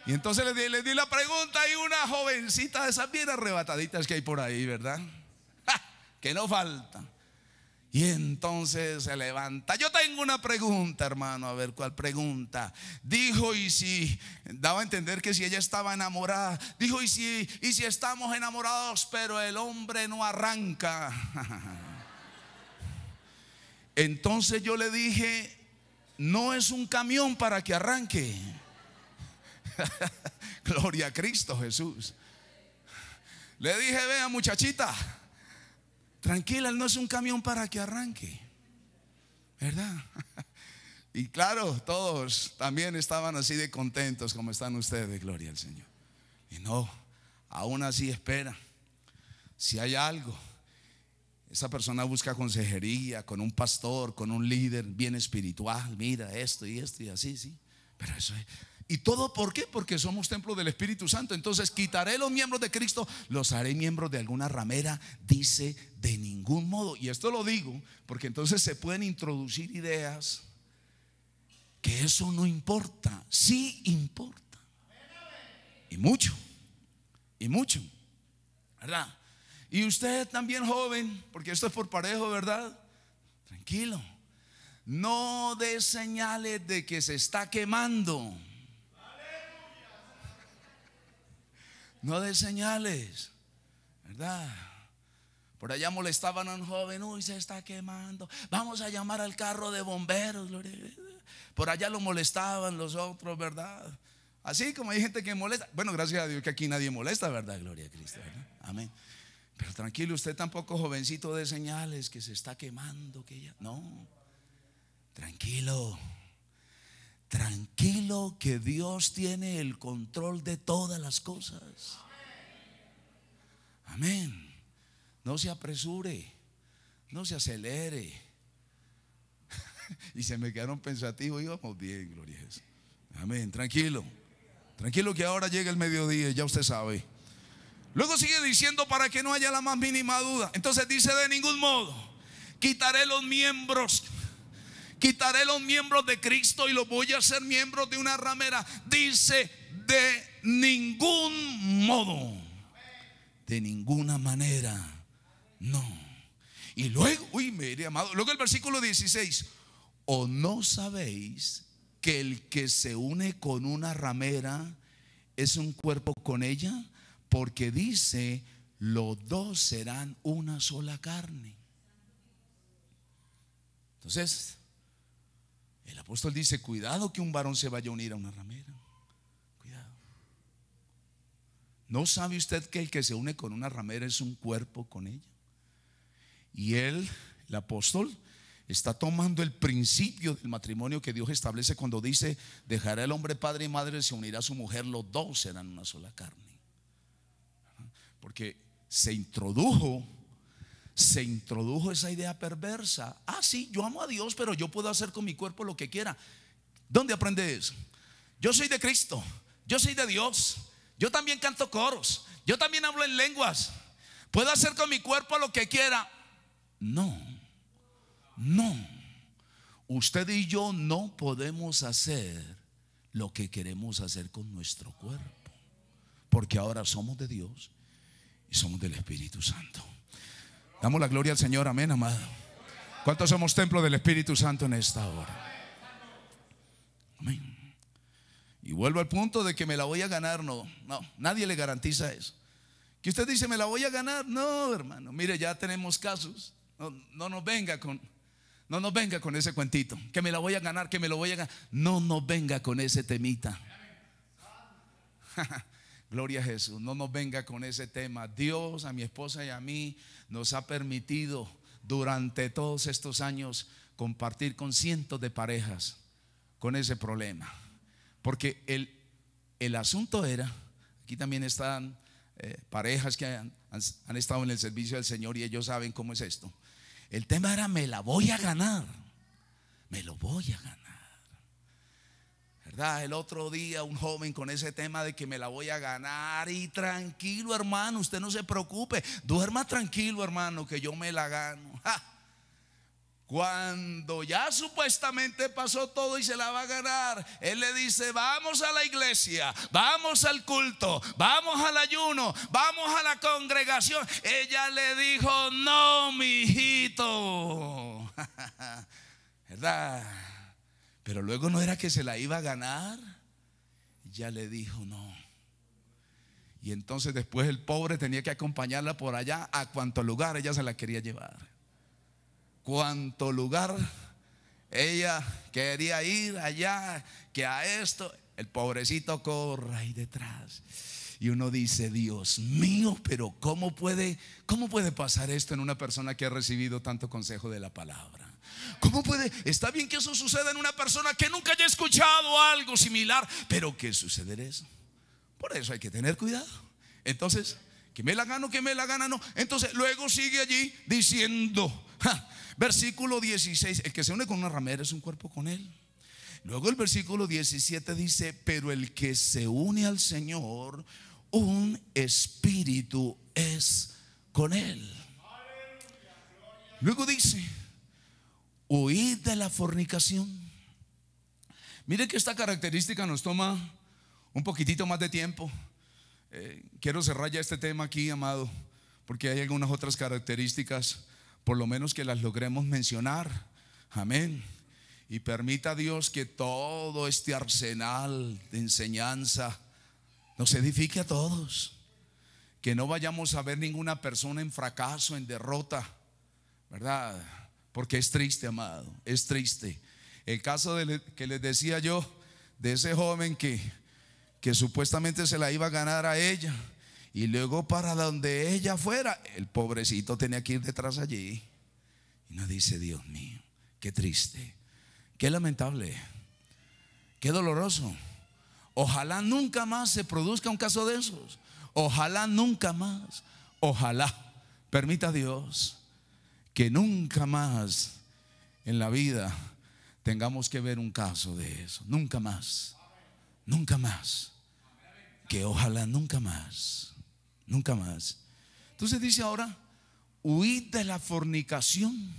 Speaker 1: Y entonces le di la pregunta, y una jovencita de esas bien arrebataditas que hay por ahí, ¿verdad? Que no falta. Y entonces se levanta. Yo tengo una pregunta, hermano. A ver, ¿cuál pregunta? Dijo, y si, daba a entender que si ella estaba enamorada. Dijo, y si estamos enamorados, pero el hombre no arranca. Entonces yo le dije, no es un camión para que arranque. Gloria a Cristo Jesús. Le dije, vea muchachita, tranquila, él no es un camión para que arranque, ¿verdad? Y claro, todos también estaban así de contentos como están ustedes, gloria al Señor. Y no, aún así espera. Si hay algo, esa persona busca consejería con un pastor, con un líder bien espiritual. Mira esto y así, sí. Pero eso es. ¿Y todo por qué? Porque somos templo del Espíritu Santo. Entonces quitaré los miembros de Cristo, los haré miembros de alguna ramera. Dice, de ningún modo. Y esto lo digo porque entonces se pueden introducir ideas que eso no importa. Sí importa. Y mucho, ¿verdad? Y usted también, joven, porque esto es por parejo, ¿verdad? Tranquilo. No dé señales de que se está quemando. No dé señales, ¿verdad? Por allá molestaban a un joven, uy, se está quemando, vamos a llamar al carro de bomberos. Por allá lo molestaban los otros, ¿verdad? Así como hay gente que molesta. Bueno, gracias a Dios que aquí nadie molesta, ¿verdad? Gloria a Cristo, ¿verdad? Amén. Pero tranquilo, usted tampoco, jovencito, de señales que se está quemando, que ya. No, tranquilo. Tranquilo, que Dios tiene el control de todas las cosas. Amén. No se apresure, no se acelere. Y se me quedaron pensativos. Íbamos bien, gloria a Jesús. Amén, tranquilo. Tranquilo, que ahora llega el mediodía, ya usted sabe. Luego sigue diciendo, para que no haya la más mínima duda. Entonces dice, de ningún modo quitaré los miembros de Cristo y los voy a hacer miembros de una ramera. Dice, de ningún modo, de ninguna manera, no. Y luego, uy, mire, amado, luego el versículo 16, ¿o no sabéis que el que se une con una ramera es un cuerpo con ella? Porque dice, los dos serán una sola carne. Entonces el apóstol dice, cuidado que un varón se vaya a unir a una ramera. Cuidado. ¿No sabe usted que el que se une con una ramera es un cuerpo con ella? Y él, el apóstol, está tomando el principio del matrimonio que Dios establece cuando dice, dejará el hombre padre y madre, se unirá a su mujer, los dos serán una sola carne. Porque se introdujo esa idea perversa. Ah, sí, yo amo a Dios, pero yo puedo hacer con mi cuerpo lo que quiera. ¿Dónde aprende eso? Yo soy de Cristo, yo soy de Dios, yo también canto coros, yo también hablo en lenguas, puedo hacer con mi cuerpo lo que quiera. No. Usted y yo no podemos hacer lo que queremos hacer con nuestro cuerpo, porque ahora somos de Dios y somos del Espíritu Santo. Damos la gloria al Señor, amén, amado. ¿Cuántos somos templo del Espíritu Santo en esta hora? Amén. Y vuelvo al punto de que me la voy a ganar. No, nadie le garantiza eso. Que usted dice, me la voy a ganar. No, hermano, mire, ya tenemos casos. No nos venga con ese cuentito, que me la voy a ganar, que me lo voy a ganar. No nos venga con ese temita. Gloria a Jesús. No nos venga con ese tema. Dios a mi esposa y a mí nos ha permitido durante todos estos años compartir con cientos de parejas con ese problema. Porque el asunto era, aquí también están parejas que han estado en el servicio del Señor y ellos saben cómo es esto. El tema era: me la voy a ganar, me lo voy a ganar, ¿verdad? El otro día un joven con ese tema de que me la voy a ganar, y tranquilo, hermano, usted no se preocupe, duerma tranquilo, hermano, que yo me la gano. ¡Ja! Cuando ya supuestamente pasó todo y se la va a ganar, él le dice: vamos a la iglesia, vamos al culto, vamos al ayuno, vamos a la congregación. Ella le dijo: no, mi hijito, ¿verdad? Pero luego no era que se la iba a ganar. Ya le dijo no. Y entonces después el pobre tenía que acompañarla por allá a cuanto lugar ella se la quería llevar. Cuanto lugar ella quería ir allá, que a esto, el pobrecito corre ahí detrás. Y uno dice: Dios mío, pero ¿cómo puede pasar esto en una persona que ha recibido tanto consejo de la palabra? ¿Cómo puede? Está bien que eso suceda en una persona que nunca haya escuchado algo similar, pero ¿qué suceder eso? Por eso hay que tener cuidado. Entonces, que me la gano, que me la gana, no. Entonces luego sigue allí diciendo, versículo 16: el que se une con una ramera es un cuerpo con él. Luego el versículo 17 dice: pero el que se une al Señor, un espíritu es con él. Luego dice: huid de la fornicación. Mire que esta característica nos toma un poquitito más de tiempo. Quiero cerrar ya este tema aquí, amado, porque hay algunas otras características, por lo menos que las logremos mencionar. Amén. Y permita Dios que todo este arsenal de enseñanza nos edifique a todos. Que no vayamos a ver ninguna persona en fracaso, en derrota, ¿verdad? Porque es triste, amado, es triste. El caso que les decía yo, de ese joven que supuestamente se la iba a ganar a ella, y luego para donde ella fuera, el pobrecito tenía que ir detrás allí. Y uno dice: Dios mío, qué triste, qué lamentable, qué doloroso. Ojalá nunca más se produzca un caso de esos. Ojalá nunca más. Ojalá permita Dios que nunca más en la vida tengamos que ver un caso de eso. Nunca más. Nunca más. Que ojalá nunca más. Nunca más. Entonces dice ahora: huid de la fornicación.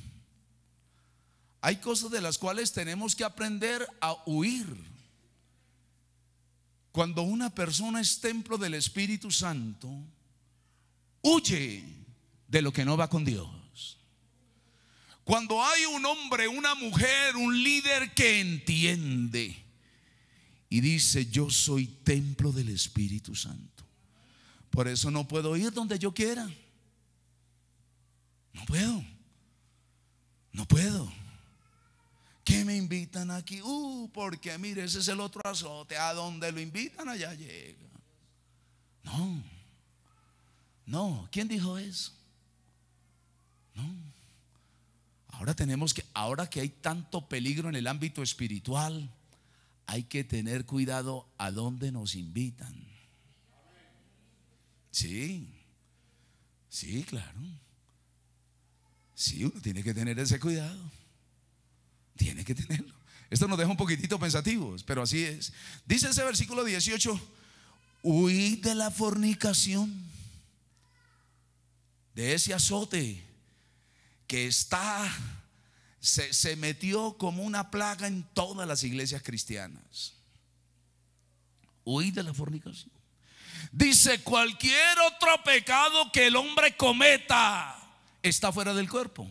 Speaker 1: Hay cosas de las cuales tenemos que aprender a huir. Cuando una persona es templo del Espíritu Santo, huye de lo que no va con Dios. Cuando hay un hombre, una mujer, un líder que entiende y dice: yo soy templo del Espíritu Santo, por eso no puedo ir donde yo quiera. No puedo. No puedo. ¿Qué me invitan aquí? Porque mire, ese es el otro azote. A donde lo invitan, allá llega. No. No. ¿Quién dijo eso? No. Ahora que hay tanto peligro en el ámbito espiritual, hay que tener cuidado a dónde nos invitan. Sí. Sí, claro. Sí, uno tiene que tener ese cuidado. Tiene que tenerlo. Esto nos deja un poquitito pensativos, pero así es. Dice ese versículo 18: huid de la fornicación, de ese azote que se metió como una plaga en todas las iglesias cristianas. Huid de la fornicación. Dice: cualquier otro pecado que el hombre cometa está fuera del cuerpo.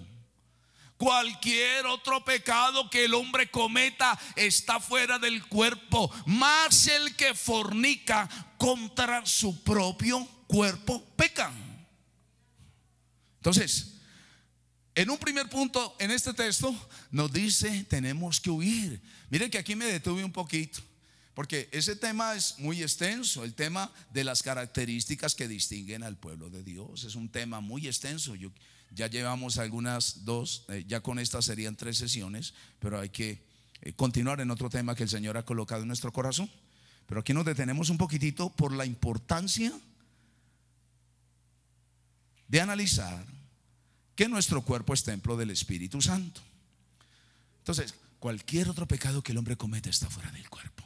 Speaker 1: Cualquier otro pecado que el hombre cometa está fuera del cuerpo, más el que fornica contra su propio cuerpo peca. Entonces, en un primer punto en este texto nos dice: tenemos que huir. Miren que aquí me detuve un poquito, Porque ese tema es muy extenso, el tema de las características que distinguen al pueblo de Dios. Es un tema muy extenso. Ya llevamos algunas dos, ya con estas serían 3 sesiones, pero hay que continuar en otro tema que el Señor ha colocado en nuestro corazón. Pero aquí nos detenemos un poquitito por la importancia de analizar que nuestro cuerpo es templo del Espíritu Santo. Entonces, cualquier otro pecado que el hombre cometa está fuera del cuerpo.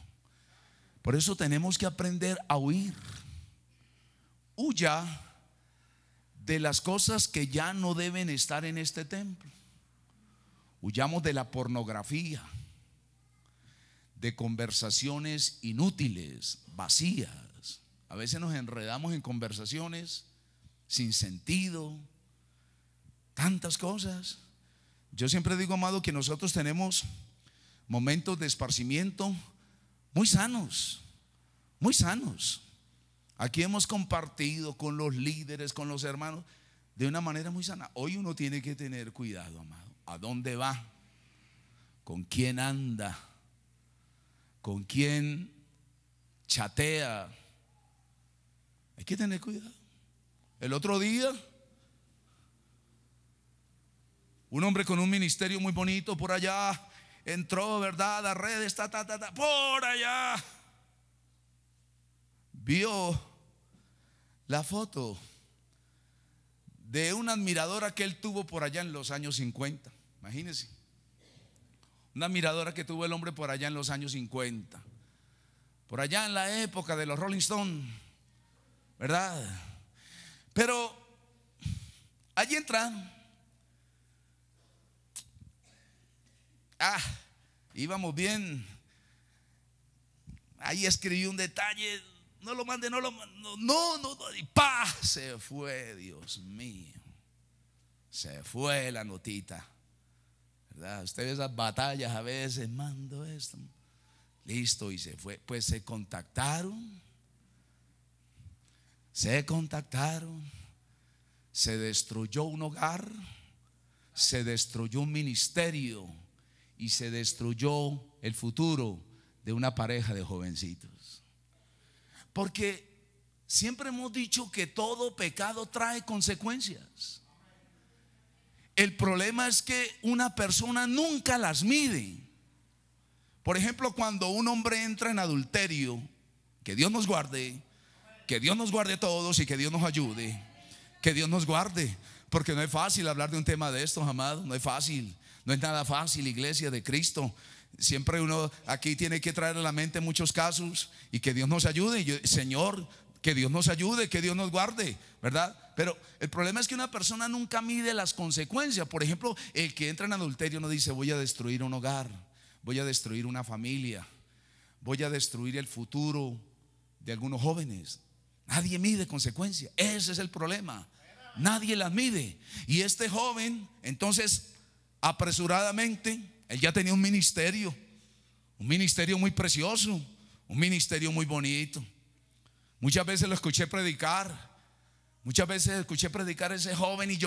Speaker 1: Por eso tenemos que aprender a huir. Huya de las cosas que ya no deben estar en este templo. Huyamos de la pornografía, de conversaciones inútiles, vacías. A veces nos enredamos en conversaciones sin sentido, tantas cosas. Yo siempre digo, amado, que nosotros tenemos momentos de esparcimiento muy sanos, muy sanos. Aquí hemos compartido con los líderes, con los hermanos, de una manera muy sana. Hoy uno tiene que tener cuidado, amado. ¿A dónde va? ¿Con quién anda? ¿Con quién chatea? Hay que tener cuidado. El otro día, un hombre con un ministerio muy bonito por allá entró, ¿verdad? A redes, por allá. Vio la foto de una admiradora que él tuvo por allá en los años 50. Imagínense. Una admiradora que tuvo el hombre por allá en los años 50. Por allá en la época de los Rolling Stones, ¿verdad? Pero allí entra. Íbamos bien. Ahí escribí un detalle. No lo mande, no, y ¡pa! Se fue, Dios mío. Se fue la notita, ¿verdad? Usted ve esas batallas a veces, mando esto. Listo, y se fue. Pues se contactaron. Se destruyó un hogar. Se destruyó un ministerio. Y se destruyó el futuro de una pareja de jovencitos. Porque siempre hemos dicho que todo pecado trae consecuencias. El problema es que una persona nunca las mide. Por ejemplo, cuando un hombre entra en adulterio, que Dios nos guarde, todos y que Dios nos ayude, que Dios nos guarde, porque no es fácil hablar de un tema de estos, amados, no es fácil, no es nada fácil, iglesia de Cristo. Siempre uno aquí tiene que traer a la mente muchos casos y que Dios nos ayude. Señor, que Dios nos ayude, que Dios nos guarde, ¿verdad? Pero el problema es que una persona nunca mide las consecuencias. Por ejemplo, el que entra en adulterio no dice: voy a destruir un hogar, voy a destruir una familia, voy a destruir el futuro de algunos jóvenes. Nadie mide consecuencias. Ese es el problema. Nadie las mide. Y este joven, entonces, apresuradamente, él ya tenía un ministerio muy precioso, un ministerio muy bonito. Muchas veces lo escuché predicar. A ese joven y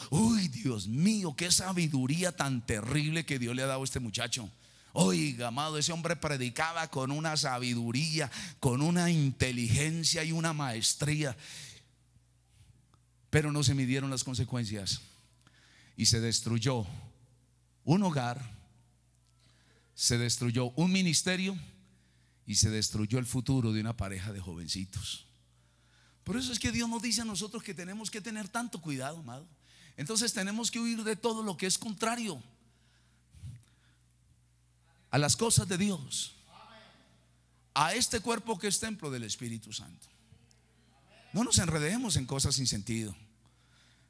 Speaker 1: uy, Dios mío, qué sabiduría tan terrible que Dios le ha dado a este muchacho. Oiga, amado, ese hombre predicaba con una sabiduría, con una inteligencia y una maestría. Pero no se midieron las consecuencias y se destruyó un hogar, se destruyó un ministerio y se destruyó el futuro de una pareja de jovencitos. Por eso es que Dios nos dice a nosotros que tenemos que tener tanto cuidado, amado. Entonces tenemos que huir de todo lo que es contrario a las cosas de Dios, a este cuerpo que es templo del Espíritu Santo. No nos enredemos en cosas sin sentido.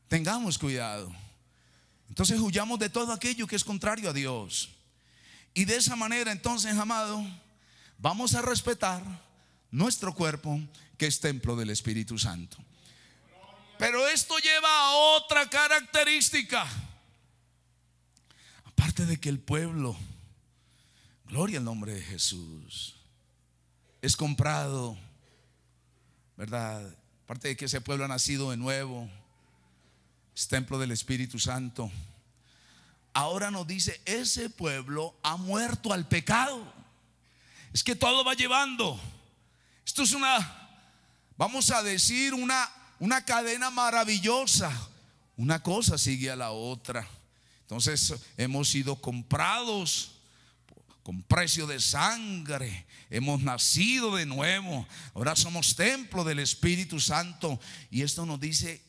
Speaker 1: Tengamos cuidado. Entonces huyamos de todo aquello que es contrario a Dios. Y de esa manera, entonces, amado, vamos a respetar nuestro cuerpo que es templo del Espíritu Santo. Pero esto lleva a otra característica. Aparte de que el pueblo, gloria al nombre de Jesús, es comprado, ¿verdad? Aparte de que ese pueblo ha nacido de nuevo, es templo del Espíritu Santo. Ahora nos dice: ese pueblo ha muerto al pecado. Es que todo va llevando. Esto es vamos a decir, una cadena maravillosa. Una cosa sigue a la otra. Entonces hemos sido comprados con precio de sangre. Hemos nacido de nuevo. Ahora somos templo del Espíritu Santo. Y esto nos dice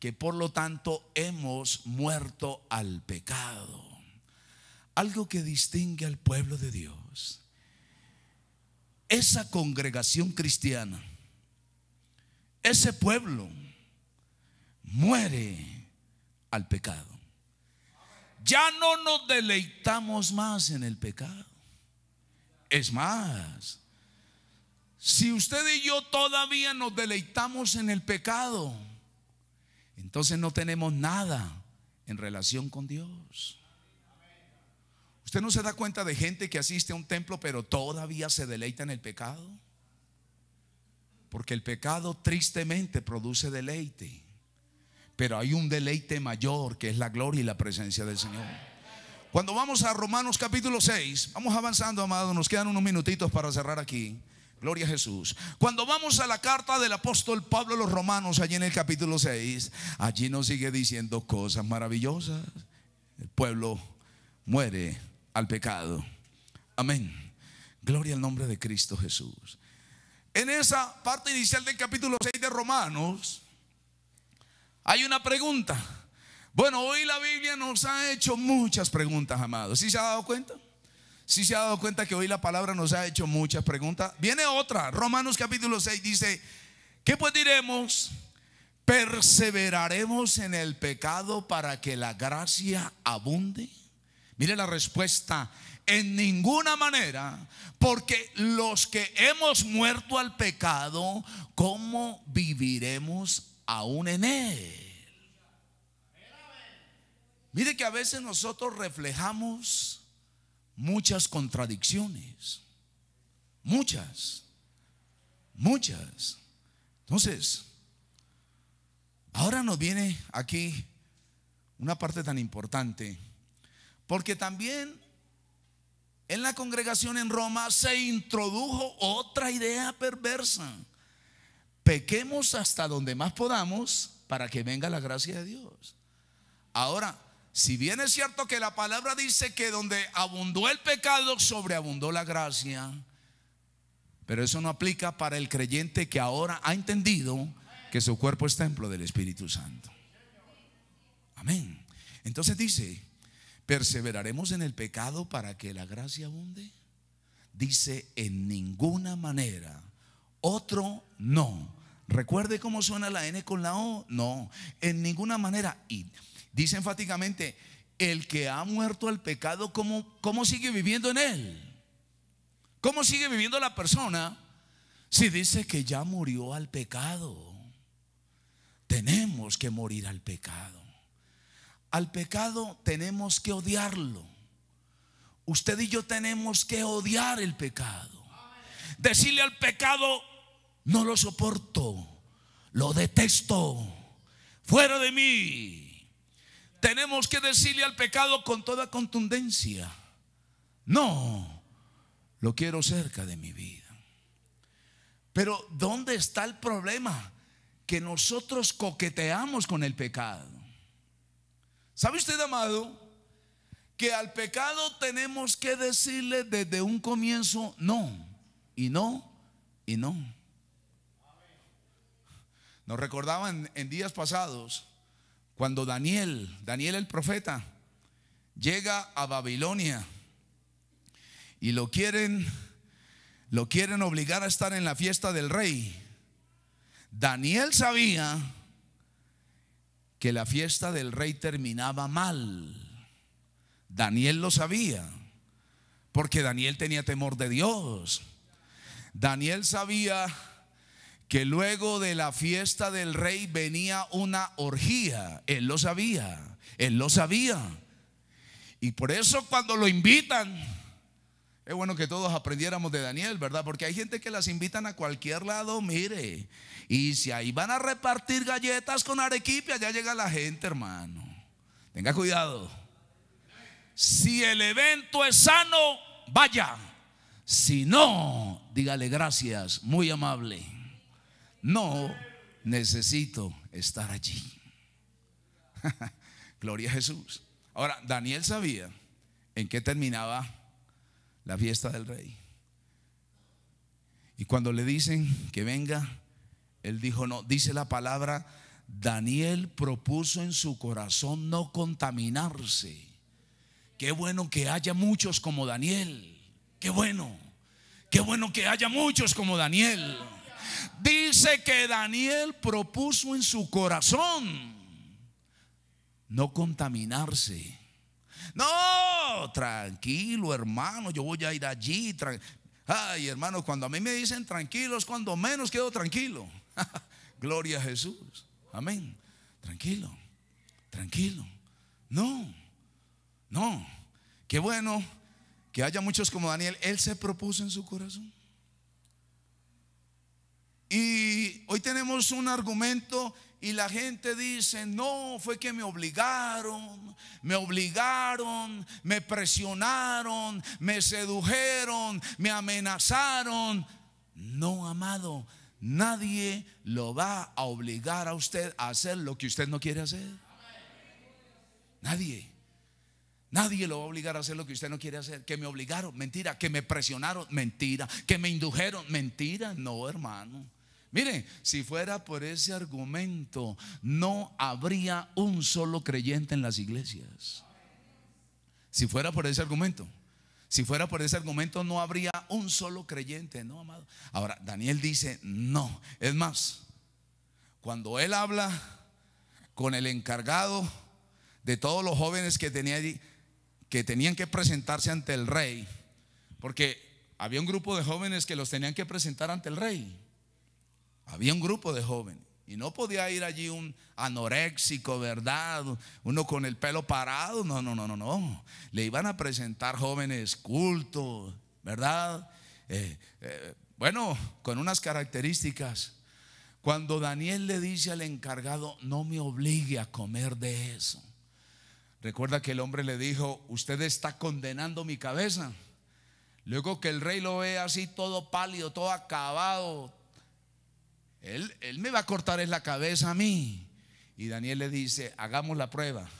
Speaker 1: que por lo tanto hemos muerto al pecado. Algo que distingue al pueblo de Dios. Esa congregación cristiana, ese pueblo muere al pecado. Ya no nos deleitamos más en el pecado. Es más, si usted y yo todavía nos deleitamos en el pecado, entonces no tenemos nada en relación con Dios. ¿Usted no se da cuenta de gente que asiste a un templo pero todavía se deleita en el pecado? Porque el pecado tristemente produce deleite, pero hay un deleite mayor que es la gloria y la presencia del Señor. Cuando vamos a Romanos capítulo 6, vamos avanzando, amados, nos quedan unos minutitos para cerrar aquí. Gloria a Jesús. Cuando vamos a la carta del apóstol Pablo a los romanos, allí en el capítulo 6, allí nos sigue diciendo cosas maravillosas. El pueblo muere al pecado. Amén. Gloria al nombre de Cristo Jesús. En esa parte inicial del capítulo 6 de Romanos hay una pregunta. Bueno, hoy la Biblia nos ha hecho muchas preguntas, amados. ¿Sí se ha dado cuenta? ¿Sí se ha dado cuenta que hoy la palabra nos ha hecho muchas preguntas? Viene otra. Romanos capítulo 6 dice: ¿qué pues diremos? ¿Perseveraremos en el pecado para que la gracia abunde? Mire la respuesta: en ninguna manera, porque los que hemos muerto al pecado, ¿cómo viviremos aún en él? Mire que a veces nosotros reflejamos muchas contradicciones. Muchas. Entonces, ahora nos viene aquí una parte tan importante, porque también en la congregación en Roma se introdujo otra idea perversa: pequemos hasta donde más podamos para que venga la gracia de Dios. Ahora, si bien es cierto que la palabra dice que donde abundó el pecado, sobreabundó la gracia, pero eso no aplica para el creyente que ahora ha entendido que su cuerpo es templo del Espíritu Santo. Amén. Entonces dice: ¿perseveraremos en el pecado para que la gracia abunde? Dice: en ninguna manera. Otro no. Recuerde cómo suena la N con la O. No, en ninguna manera. Y dice enfáticamente: el que ha muerto al pecado, ¿cómo sigue viviendo en él? ¿Cómo sigue viviendo la persona si dice que ya murió al pecado? Tenemos que morir al pecado. Al pecado tenemos que odiarlo. Usted y yo tenemos que odiar el pecado. Decirle al pecado: no lo soporto, lo detesto, fuera de mí. Tenemos que decirle al pecado con toda contundencia: no lo quiero cerca de mi vida. Pero ¿dónde está el problema? Que nosotros coqueteamos con el pecado. ¿Sabe usted, amado, que al pecado tenemos que decirle desde un comienzo no, y no, y no? Nos recordaban en días pasados cuando Daniel el profeta llega a Babilonia y lo quieren obligar a estar en la fiesta del rey. Daniel sabía que la fiesta del rey terminaba mal. Daniel lo sabía, porque Daniel tenía temor de Dios. Daniel sabía que luego de la fiesta del rey venía una orgía. Él lo sabía. Y por eso cuando lo invitan, es bueno que todos aprendiéramos de Daniel, ¿verdad? Porque hay gente que las invitan a cualquier lado, mire, y si ahí van a repartir galletas con arequipe, allá llega la gente, hermano. Tenga cuidado. Si el evento es sano, vaya. Si no, dígale gracias, muy amable. No necesito estar allí. Gloria a Jesús. Ahora, Daniel sabía en qué terminaba la fiesta del rey. Y cuando le dicen que venga, él dijo no. Dice la palabra, Daniel propuso en su corazón no contaminarse. Qué bueno que haya muchos como Daniel. Qué bueno que haya muchos como Daniel. Dice que Daniel propuso en su corazón no contaminarse. No, tranquilo, hermano, yo voy a ir allí. Ay, hermano, cuando a mí me dicen tranquilo es cuando menos quedo tranquilo. Gloria a Jesús. Amén. Tranquilo, tranquilo. No. Qué bueno que haya muchos como Daniel. Él se propuso en su corazón. Y hoy tenemos un argumento y la gente dice, no, fue que me obligaron, me presionaron, me sedujeron, me amenazaron. No, amado, nadie lo va a obligar a usted a hacer lo que usted no quiere hacer. Nadie lo va a obligar a hacer lo que usted no quiere hacer. Que me obligaron, mentira. Que me presionaron, mentira. Que me indujeron, mentira. No, hermano. Mire, si fuera por ese argumento, no habría un solo creyente en las iglesias. Si fuera por ese argumento, no habría un solo creyente. No, amado. Ahora, Daniel dice no. Es más, cuando él habla con el encargado de todos los jóvenes que tenía allí, que tenían que presentarse ante el rey, porque había un grupo de jóvenes que los tenían que presentar ante el rey. Había un grupo de jóvenes y no podía ir allí un anoréxico, ¿verdad? Uno con el pelo parado. No. Le iban a presentar jóvenes cultos, ¿verdad? Bueno, con unas características. Cuando Daniel le dice al encargado, no me obligue a comer de eso. Recuerda que el hombre le dijo, usted está condenando mi cabeza. Luego que el rey lo ve así todo pálido, todo acabado, él me va a cortar en la cabeza a mí. Y Daniel le dice, hagamos la prueba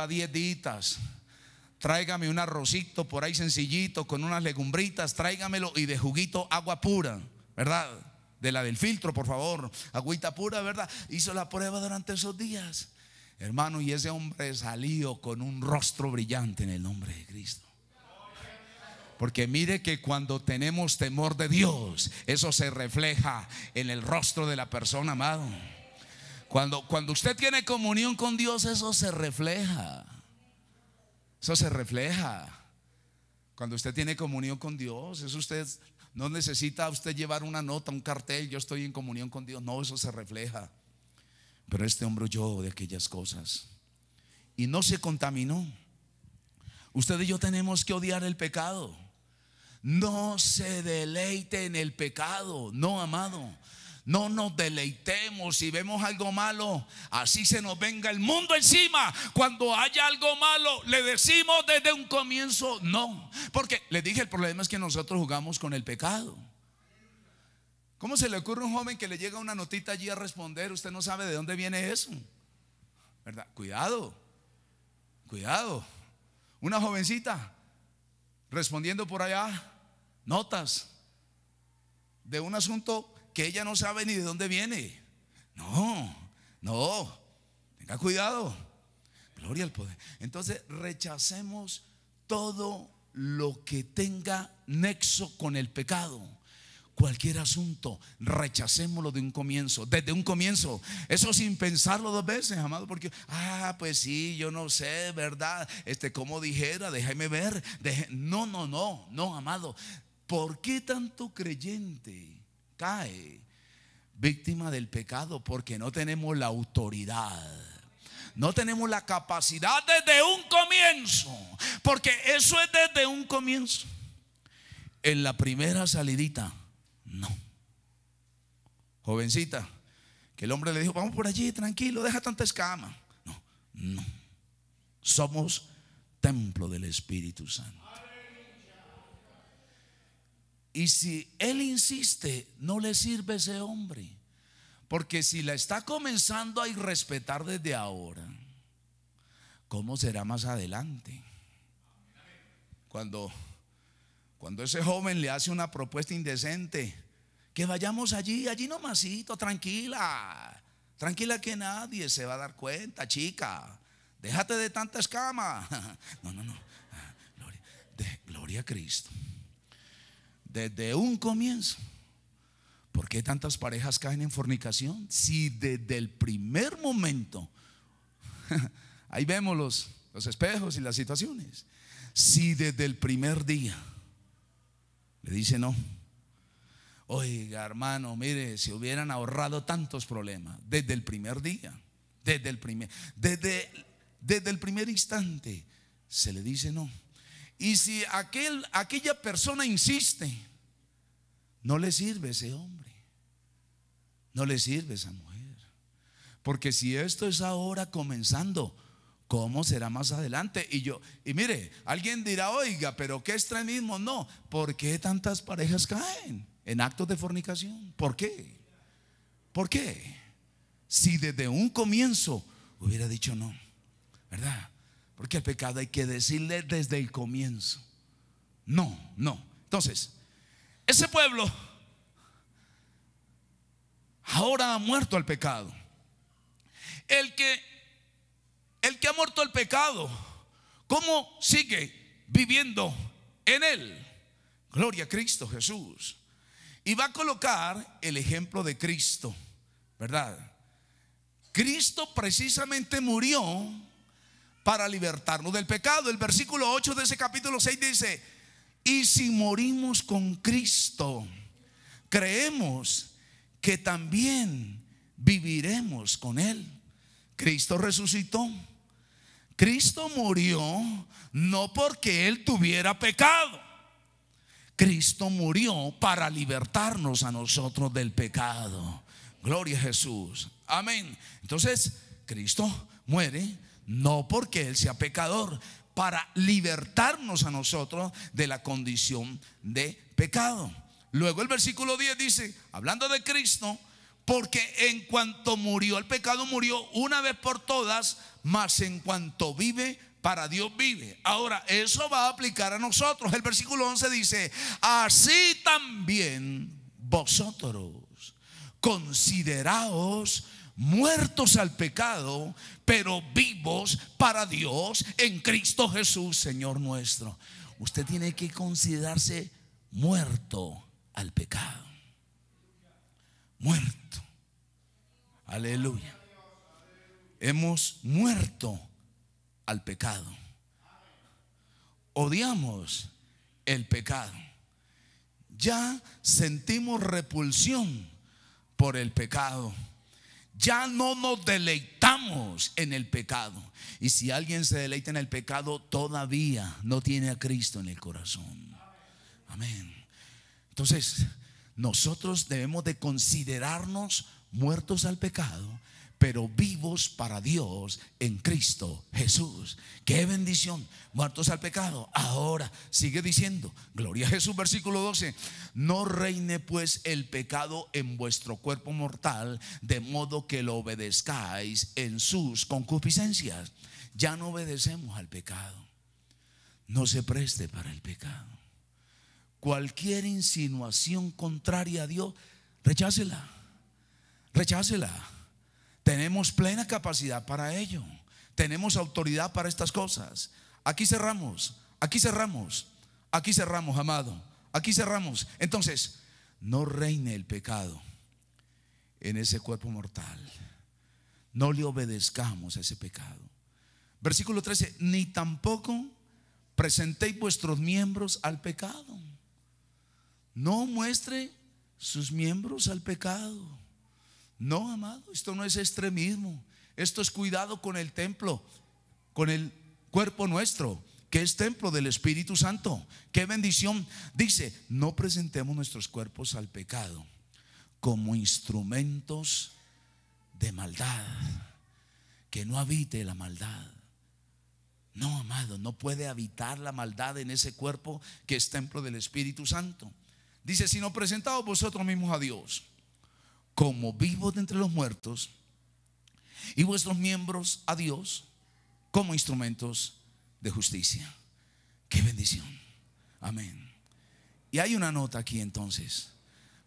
Speaker 1: 10 días. Tráigame un arrocito por ahí sencillito con unas legumbritas, tráigamelo, y de juguito agua pura, ¿verdad? De la del filtro, por favor, agüita pura, ¿verdad? Hizo la prueba durante esos días, hermano, y ese hombre salió con un rostro brillante en el nombre de Cristo. Porque mire que cuando tenemos temor de Dios, eso se refleja en el rostro de la persona, amado. Cuando usted tiene comunión con Dios, eso se refleja. Eso se refleja. Cuando usted tiene comunión con Dios, eso usted no necesita usted llevar una nota, un cartel, yo estoy en comunión con Dios. No, eso se refleja. Pero este hombre huyó de aquellas cosas y no se contaminó. Usted y yo tenemos que odiar el pecado. No se deleite en el pecado. No, amado, no nos deleitemos. Si vemos algo malo, así se nos venga el mundo encima, cuando haya algo malo, le decimos desde un comienzo no. Porque les dije, el problema es que nosotros jugamos con el pecado. ¿Cómo se le ocurre a un joven que le llega una notita allí a responder? Usted no sabe de dónde viene eso, ¿verdad? Cuidado. Una jovencita respondiendo por allá notas de un asunto que ella no sabe ni de dónde viene. No, tenga cuidado. Gloria al poder. Entonces rechacemos todo lo que tenga nexo con el pecado. Cualquier asunto, rechacémoslo desde un comienzo. Eso sin pensarlo 2 veces, amado. Porque, pues sí, yo no sé, ¿verdad? Como dijera, déjame ver. No, amado. ¿Por qué tanto creyente cae víctima del pecado? Porque no tenemos la autoridad. No tenemos la capacidad desde un comienzo. Porque eso es desde un comienzo. En la primera salidita, no. Jovencita, que el hombre le dijo, vamos por allí, tranquilo, deja tanta escama. No. Somos templo del Espíritu Santo. Y si él insiste, no le sirve ese hombre. Porque si la está comenzando a irrespetar desde ahora, ¿cómo será más adelante? Cuando ese joven le hace una propuesta indecente, que vayamos allí nomasito, tranquila que nadie se va a dar cuenta, chica, déjate de tanta escama. No, gloria a Cristo. Desde un comienzo, ¿por qué tantas parejas caen en fornicación? Si desde el primer momento, ahí vemos los espejos y las situaciones. Si desde el primer día le dice no, oiga hermano, mire, se hubieran ahorrado tantos problemas desde el primer día, desde el primer instante se le dice no. Y si aquella persona insiste, no le sirve ese hombre, no le sirve esa mujer. Porque si esto es ahora comenzando, ¿cómo será más adelante? Y mire, alguien dirá, oiga, pero qué extremismo. No, ¿por qué tantas parejas caen en actos de fornicación? ¿Por qué? ¿Por qué? Si desde un comienzo hubiera dicho no, ¿verdad? Porque el pecado hay que decirle desde el comienzo no. Entonces, ese pueblo ahora ha muerto al pecado. El que ha muerto al pecado, ¿cómo sigue viviendo en él? Gloria a Cristo Jesús. Y va a colocar el ejemplo de Cristo, ¿verdad? Cristo precisamente murió para libertarnos del pecado. El versículo 8 de ese capítulo 6 dice: y si morimos con Cristo, creemos que también viviremos con Él. Cristo resucitó. Cristo murió no porque Él tuviera pecado. Cristo murió para libertarnos a nosotros del pecado. Gloria a Jesús. Amén. Entonces, Cristo muere no porque Él sea pecador, para libertarnos a nosotros de la condición de pecado. Luego el versículo 10 dice, hablando de Cristo, porque en cuanto murió el pecado, murió una vez por todas, mas en cuanto vive, para Dios vive. Ahora, eso va a aplicar a nosotros. El versículo 11 dice: así también vosotros consideraos muertos al pecado, pero vivos para Dios en Cristo Jesús, Señor nuestro. Usted tiene que considerarse muerto al pecado. Muerto. Aleluya. Hemos muerto al pecado. Odiamos el pecado. Ya sentimos repulsión por el pecado. Ya no nos deleitamos en el pecado. Y si alguien se deleita en el pecado, todavía no tiene a Cristo en el corazón. Amén. Entonces, nosotros debemos de considerarnos muertos al pecado, pero vivos para Dios en Cristo Jesús. Qué bendición. Muertos al pecado. Ahora sigue diciendo, gloria a Jesús, versículo 12: no reine pues el pecado en vuestro cuerpo mortal, de modo que lo obedezcáis en sus concupiscencias. Ya no obedecemos al pecado. No se preste para el pecado. Cualquier insinuación contraria a Dios, rechácela. Rechácela. Tenemos plena capacidad para ello. Tenemos autoridad para estas cosas. Aquí cerramos, amado. Aquí cerramos. Entonces, no reine el pecado en ese cuerpo mortal. No le obedezcamos a ese pecado. Versículo 13: ni tampoco presentéis vuestros miembros al pecado. No muestre sus miembros al pecado. No, amado, esto no es extremismo. Esto es cuidado con el templo, con el cuerpo nuestro, que es templo del Espíritu Santo. Qué bendición. Dice: no presentemos nuestros cuerpos al pecado como instrumentos de maldad. Que no habite la maldad. No, amado, no puede habitar la maldad en ese cuerpo que es templo del Espíritu Santo. Dice: sino presentaos vosotros mismos a Dios como vivos de entre los muertos, y vuestros miembros a Dios como instrumentos de justicia. ¡Qué bendición! Amén. Y hay una nota aquí entonces,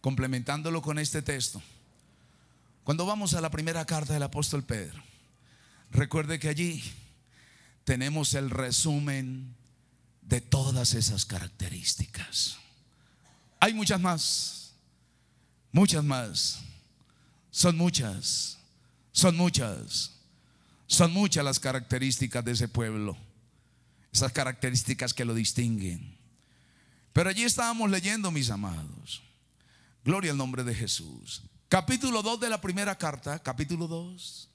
Speaker 1: complementándolo con este texto. Cuando vamos a la primera carta del apóstol Pedro, recuerde que allí tenemos el resumen de todas esas características. Hay muchas más, muchas más. Son muchas, son muchas, son muchas las características de ese pueblo, esas características que lo distinguen. Pero allí estábamos leyendo, mis amados, gloria al nombre de Jesús, capítulo 2 de la primera carta, capítulo 2.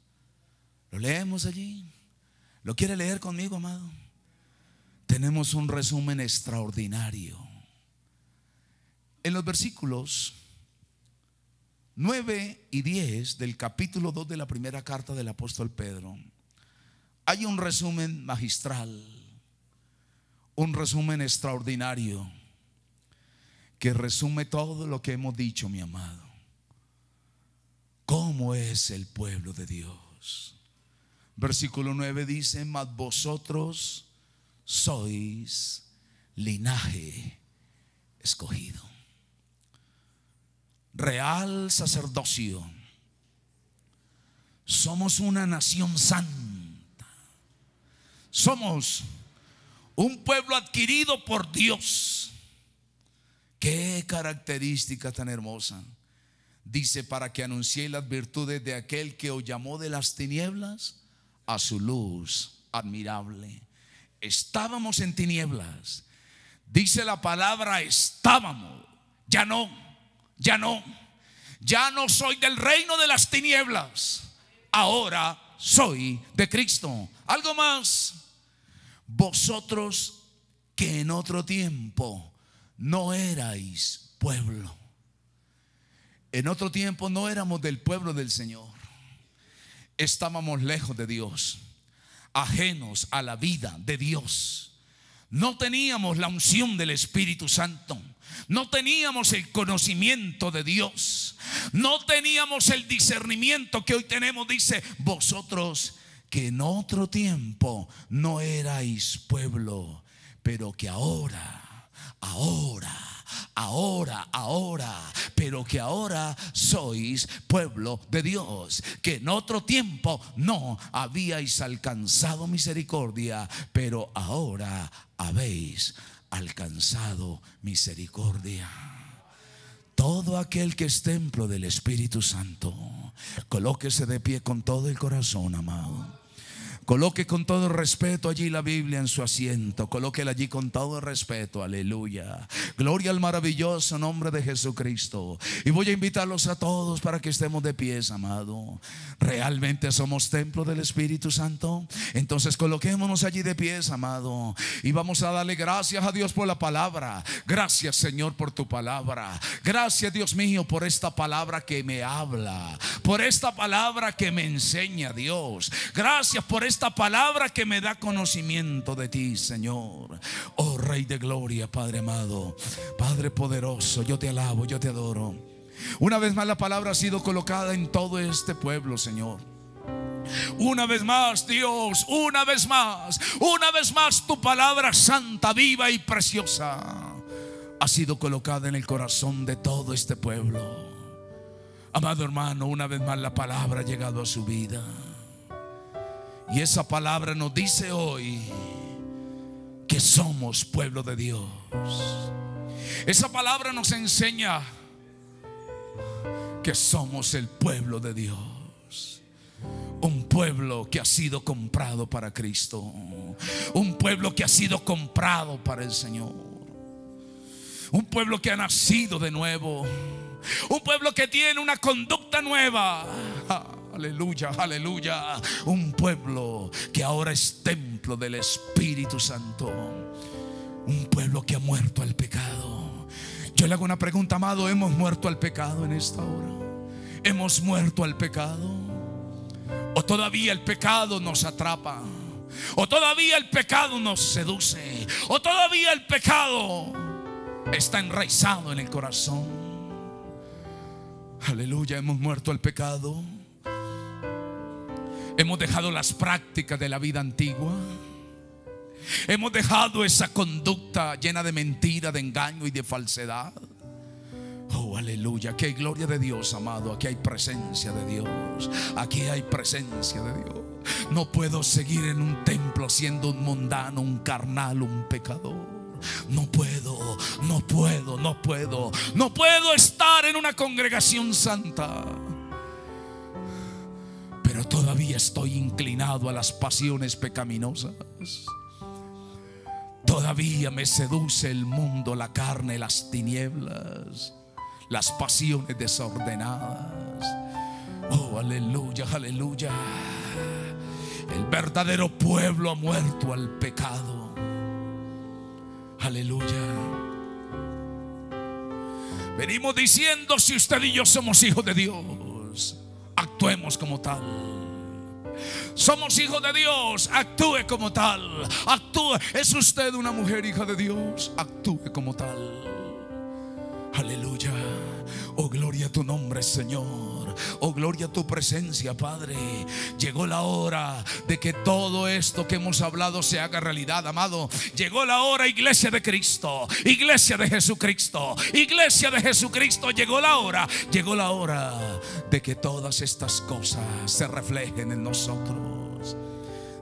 Speaker 1: Lo leemos allí. ¿Lo quiere leer conmigo, amado? Tenemos un resumen extraordinario. En los versículos 9 y 10 del capítulo 2 de la primera carta del apóstol Pedro, hay un resumen magistral, un resumen extraordinario que resume todo lo que hemos dicho, mi amado. ¿Cómo es el pueblo de Dios? Versículo 9 dice: mas vosotros sois linaje escogido, real sacerdocio, somos una nación santa, somos un pueblo adquirido por Dios. Qué característica tan hermosa. Dice: para que anunciéis las virtudes de aquel que os llamó de las tinieblas a su luz admirable. Estábamos en tinieblas. Dice la palabra estábamos. Ya no, ya no. Ya no soy del reino de las tinieblas. Ahora soy de Cristo. Algo más. Vosotros que en otro tiempo no erais pueblo. En otro tiempo no éramos del pueblo del Señor. Estábamos lejos de Dios, ajenos a la vida de Dios. No teníamos la unción del Espíritu Santo. No teníamos el conocimiento de Dios. No teníamos el discernimiento que hoy tenemos. Dice: vosotros que en otro tiempo no erais pueblo, pero que pero que ahora sois pueblo de Dios, que en otro tiempo no habíais alcanzado misericordia, pero ahora habéis alcanzado misericordia. Todo aquel que es templo del Espíritu Santo, colóquese de pie con todo el corazón, amado. Coloque con todo respeto allí la Biblia en su asiento. Colóquela allí con todo respeto. Aleluya. Gloria al maravilloso nombre de Jesucristo. Y voy a invitarlos a todos para que estemos de pies, amado. ¿Realmente somos templo del Espíritu Santo? Entonces coloquémonos allí de pies, amado. Y vamos a darle gracias a Dios por la palabra. Gracias, Señor, por tu palabra. Gracias, Dios mío, por esta palabra que me habla, por esta palabra que me enseña, Dios. Gracias por esta palabra que me da conocimiento de ti, Señor. Oh Rey de gloria, Padre amado, Padre poderoso, yo te alabo, yo te adoro. Una vez más la palabra ha sido colocada en todo este pueblo, Señor. Una vez más, Dios, una vez más tu palabra santa, viva y preciosa ha sido colocada en el corazón de todo este pueblo. Amado hermano, una vez más la palabra ha llegado a su vida. Y esa palabra nos dice hoy que somos pueblo de Dios. Esa palabra nos enseña que somos el pueblo de Dios. Un pueblo que ha sido comprado para Cristo. Un pueblo que ha sido comprado para el Señor. Un pueblo que ha nacido de nuevo. Un pueblo que tiene una conducta nueva. Aleluya, aleluya. Un pueblo que ahora es templo del Espíritu Santo. Un pueblo que ha muerto al pecado. Yo le hago una pregunta, amado. ¿Hemos muerto al pecado en esta hora? ¿Hemos muerto al pecado? ¿O todavía el pecado nos atrapa? ¿O todavía el pecado nos seduce? ¿O todavía el pecado está enraizado en el corazón. Aleluya, hemos muerto al pecado. Hemos dejado las prácticas de la vida antigua. Hemos dejado esa conducta llena de mentira, de engaño y de falsedad. Oh, aleluya, aquí hay gloria de Dios, amado. Aquí hay presencia de Dios. Aquí hay presencia de Dios. No puedo seguir en un templo siendo un mundano, un carnal, un pecador. No puedo, no puedo, no puedo. No puedo estar en una congregación santa, pero todavía estoy inclinado a las pasiones pecaminosas. Todavía me seduce el mundo, la carne, las tinieblas, las pasiones desordenadas. Oh, aleluya, aleluya. El verdadero pueblo ha muerto al pecado. Aleluya. Venimos diciendo, si usted y yo somos hijos de Dios, actuemos como tal. Somos hijos de Dios, actúe como tal. Actúe. ¿Es usted una mujer hija de Dios? Actúe como tal. Aleluya. Oh, gloria a tu nombre, Señor. Oh, gloria a tu presencia, Padre. Llegó la hora de que todo esto que hemos hablado se haga realidad, amado. Llegó la hora, iglesia de Cristo, iglesia de Jesucristo, iglesia de Jesucristo. Llegó la hora de que todas estas cosas se reflejen en nosotros.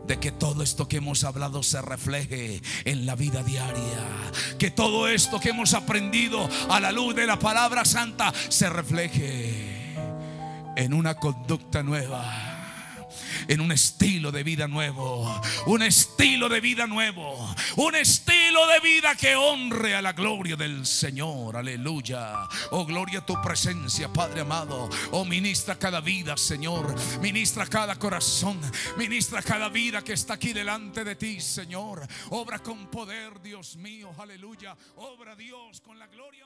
Speaker 1: De que todo esto que hemos hablado se refleje en la vida diaria. Que todo esto que hemos aprendido a la luz de la palabra santa se refleje en una conducta nueva, en un estilo de vida nuevo. Un estilo de vida nuevo. Un estilo de vida que honre a la gloria del Señor. Aleluya. Oh, gloria a tu presencia, Padre amado. Oh, ministra cada vida, Señor. Ministra cada corazón. Ministra cada vida que está aquí delante de ti, Señor. Obra con poder, Dios mío. Aleluya. Obra, Dios, con la gloria.